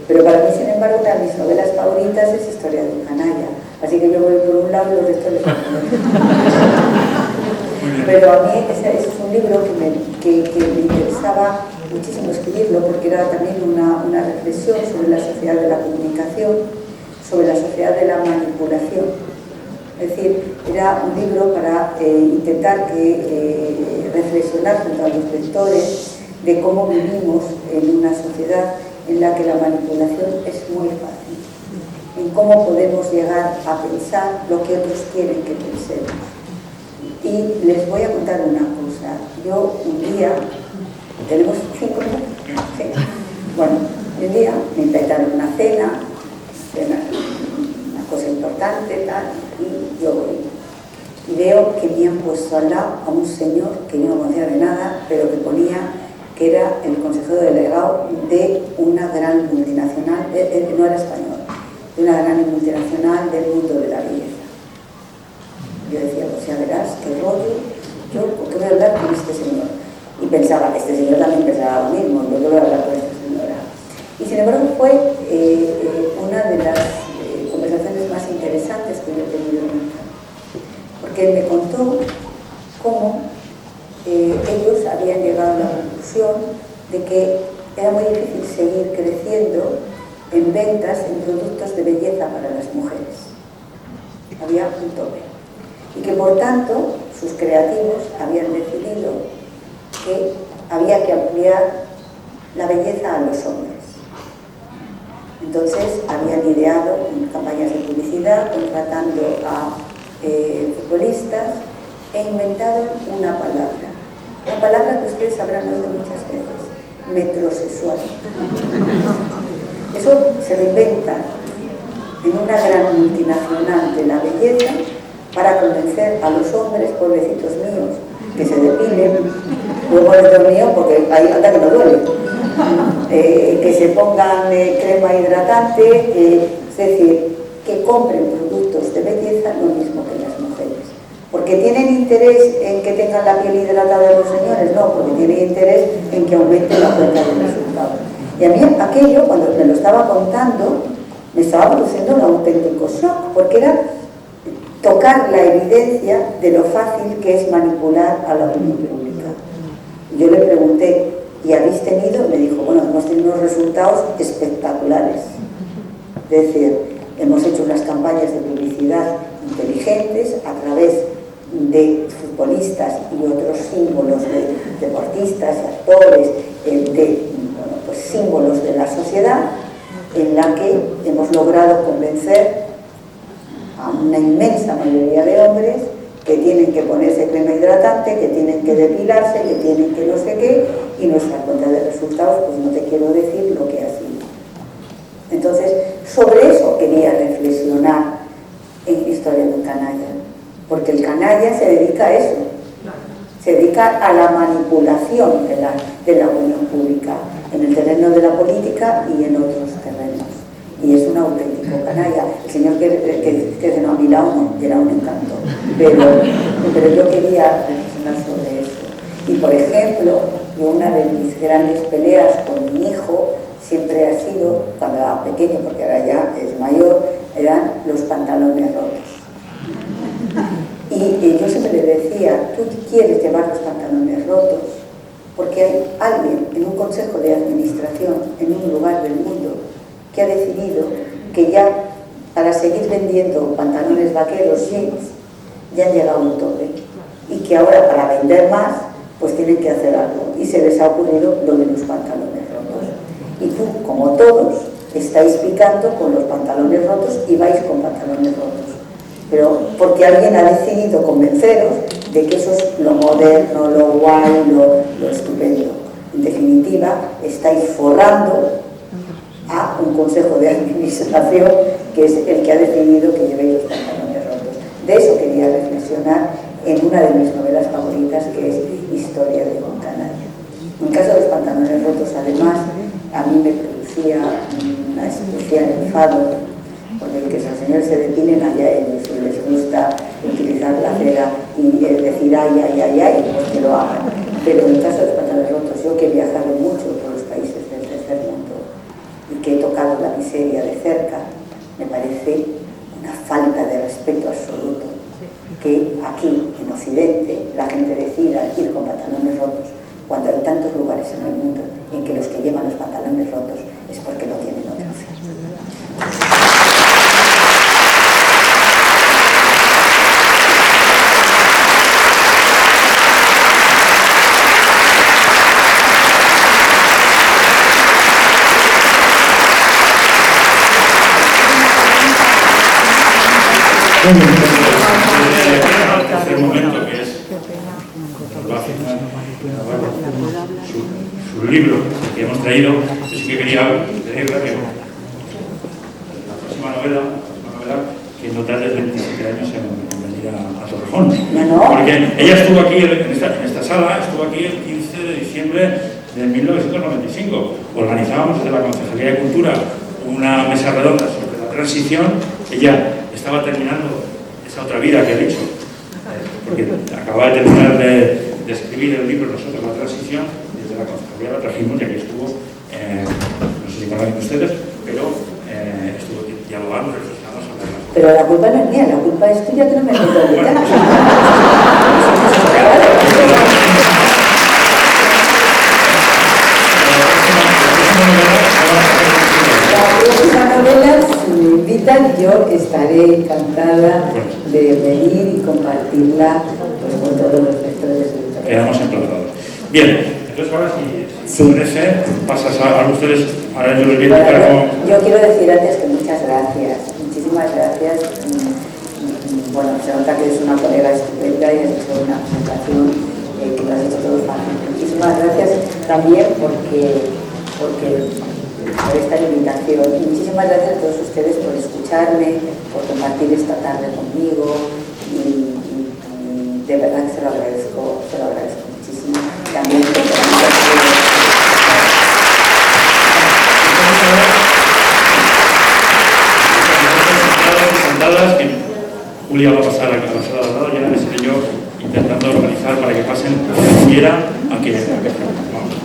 pero para mí, sin embargo, una de mis novelas favoritas es Historia de un canalla. Así que yo voy por un lado y los restos les Pero a mí ese es un libro que me interesaba muchísimo escribirlo, porque era también una reflexión sobre la sociedad de la comunicación, sobre la sociedad de la manipulación. Es decir, era un libro para intentar reflexionar junto a los lectores de cómo vivimos en una sociedad en la que la manipulación es muy fácil, en cómo podemos llegar a pensar lo que otros quieren que pensemos. Y les voy a contar una cosa. Yo un día, ¿tenemos 5 minutos? Sí. Bueno, un día me invitaron a una cena, una cosa importante, tal, y yo voy. Y veo que me han puesto al lado a un señor que yo no conocía de nada, pero que ponía que era el consejero delegado de una gran multinacional, no era español, de una gran multinacional del mundo de la belleza. Yo decía, pues ya verás, qué rollo, yo, ¿por qué voy a hablar con este señor? Y pensaba, este señor también pensaba lo mismo, yo voy a hablar con esta señora. Y sin embargo fue una de las conversaciones más interesantes que yo he tenido nunca. Porque él me contó cómo ellos habían llegado a la conclusión de que era muy difícil seguir creciendo en ventas, en productos de belleza para las mujeres. Había un tope. y que por tanto sus creativos habían decidido que había que ampliar la belleza a los hombres. Entonces habían ideado campañas de publicidad contratando a futbolistas e inventaron una palabra que ustedes habrán oído muchas veces: metrosexual. Eso se lo inventan en una gran multinacional de la belleza para convencer a los hombres, pobrecitos míos, que se depilen, pobrecitos míos porque ahí anda que no duele, que se pongan crema hidratante, es decir, que compren productos de belleza lo mismo que las mujeres. ¿Porque tienen interés en que tengan la piel hidratada los señores? No, porque tienen interés en que aumente la cuenta de resultados. Y a mí aquello, cuando me lo estaba contando, me estaba produciendo un auténtico shock, porque era tocar la evidencia de lo fácil que es manipular a la opinión pública. Yo le pregunté, ¿y habéis tenido? Me dijo, bueno, hemos tenido unos resultados espectaculares. Es decir, hemos hecho unas campañas de publicidad inteligentes a través de futbolistas y otros símbolos de deportistas, actores, pues símbolos de la sociedad, en la que hemos logrado convencer a una inmensa mayoría de hombres que tienen que ponerse crema hidratante, que tienen que depilarse, que tienen que no sé qué, y nuestra cuenta de resultados, pues no te quiero decir lo que ha sido. Entonces, sobre eso quería reflexionar en Historia de un canalla, porque el canalla se dedica a eso, se dedica a la manipulación de la opinión pública, en el terreno de la política y en otros terrenos. Y es un auténtico canalla. El señor que cenó a mi lado no, era un encanto. Pero yo quería reflexionar sobre eso. Y por ejemplo, una de mis grandes peleas con mi hijo siempre ha sido, cuando era pequeño, porque ahora ya es mayor, eran los pantalones rotos. Y yo siempre le decía, tú quieres llevar los pantalones rotos porque hay alguien en un consejo de administración en un lugar del mundo que ha decidido que ya para seguir vendiendo pantalones vaqueros, jeans, ya han llegado a un tope y que ahora para vender más pues tienen que hacer algo, y se les ha ocurrido lo de los pantalones rotos. Y tú, como todos, estáis picando con los pantalones rotos y vais con pantalones rotos, pero porque alguien ha decidido convenceros de que eso es lo moderno, lo guay, lo estupendo. En definitiva, estáis forrando a un consejo de administración que es el que ha decidido que llevéis los pantalones rotos. De eso quería reflexionar en una de mis novelas favoritas, que es Historia de un canalla. En el caso de los pantalones rotos, además, a mí me producía una especial enfado porque el que esos señores se depilen allá ellos, y les gusta utilizar la cera y decir ay, pues que lo hagan. Pero en el caso de los pantalones rotos, yo que he viajado mucho por los países del tercer mundo y que he tocado la miseria de cerca, me parece una falta de respeto absoluto que aquí, en Occidente, la gente decida ir con pantalones rotos cuando hay tantos lugares en el mundo en que los que llevan los pantalones rotos es porque no tienen otra opción. El momento que es su libro que hemos traído, yo sí que quería pedirle que la próxima novela que no tarde 27 años en venir a Torrejón, porque ella estuvo aquí en esta sala, estuvo aquí el 15 de diciembre de 1995. Organizábamos desde la Concejalía de Cultura una mesa redonda sobre la transición. Ella estaba terminando esa otra vida que ha dicho, porque acababa de terminar de escribir el libro Nosotros la transición, y desde la Concejalía la trajimos, y aquí estuvo, no sé si conocen ustedes, pero estuvo dialogando, reflexionando sobre las cosas. Pero la culpa no es mía, la culpa es tuya, que no me meto en detalle. La próxima novela, si me invitan, yo estaré encantada de venir y compartirla pues, con todos los lectores. Quedamos emplazados. Bien, entonces ahora si parece, pasas a ustedes, ahora yo les voy a indicar cómo... Yo quiero decir antes que muchas gracias, muchísimas gracias. Bueno, se nota que es una colega estupenda y has hecho una presentación que lo has hecho todo fácil. Muchísimas gracias también por esta invitación. Y muchísimas gracias a todos ustedes por escucharme, por compartir esta tarde conmigo y de verdad que se lo agradezco muchísimo. También sentadas, que Julia va a pasar a la sala de al lado, ya les seré yo intentando organizar para que pasen como quiera a que vamos.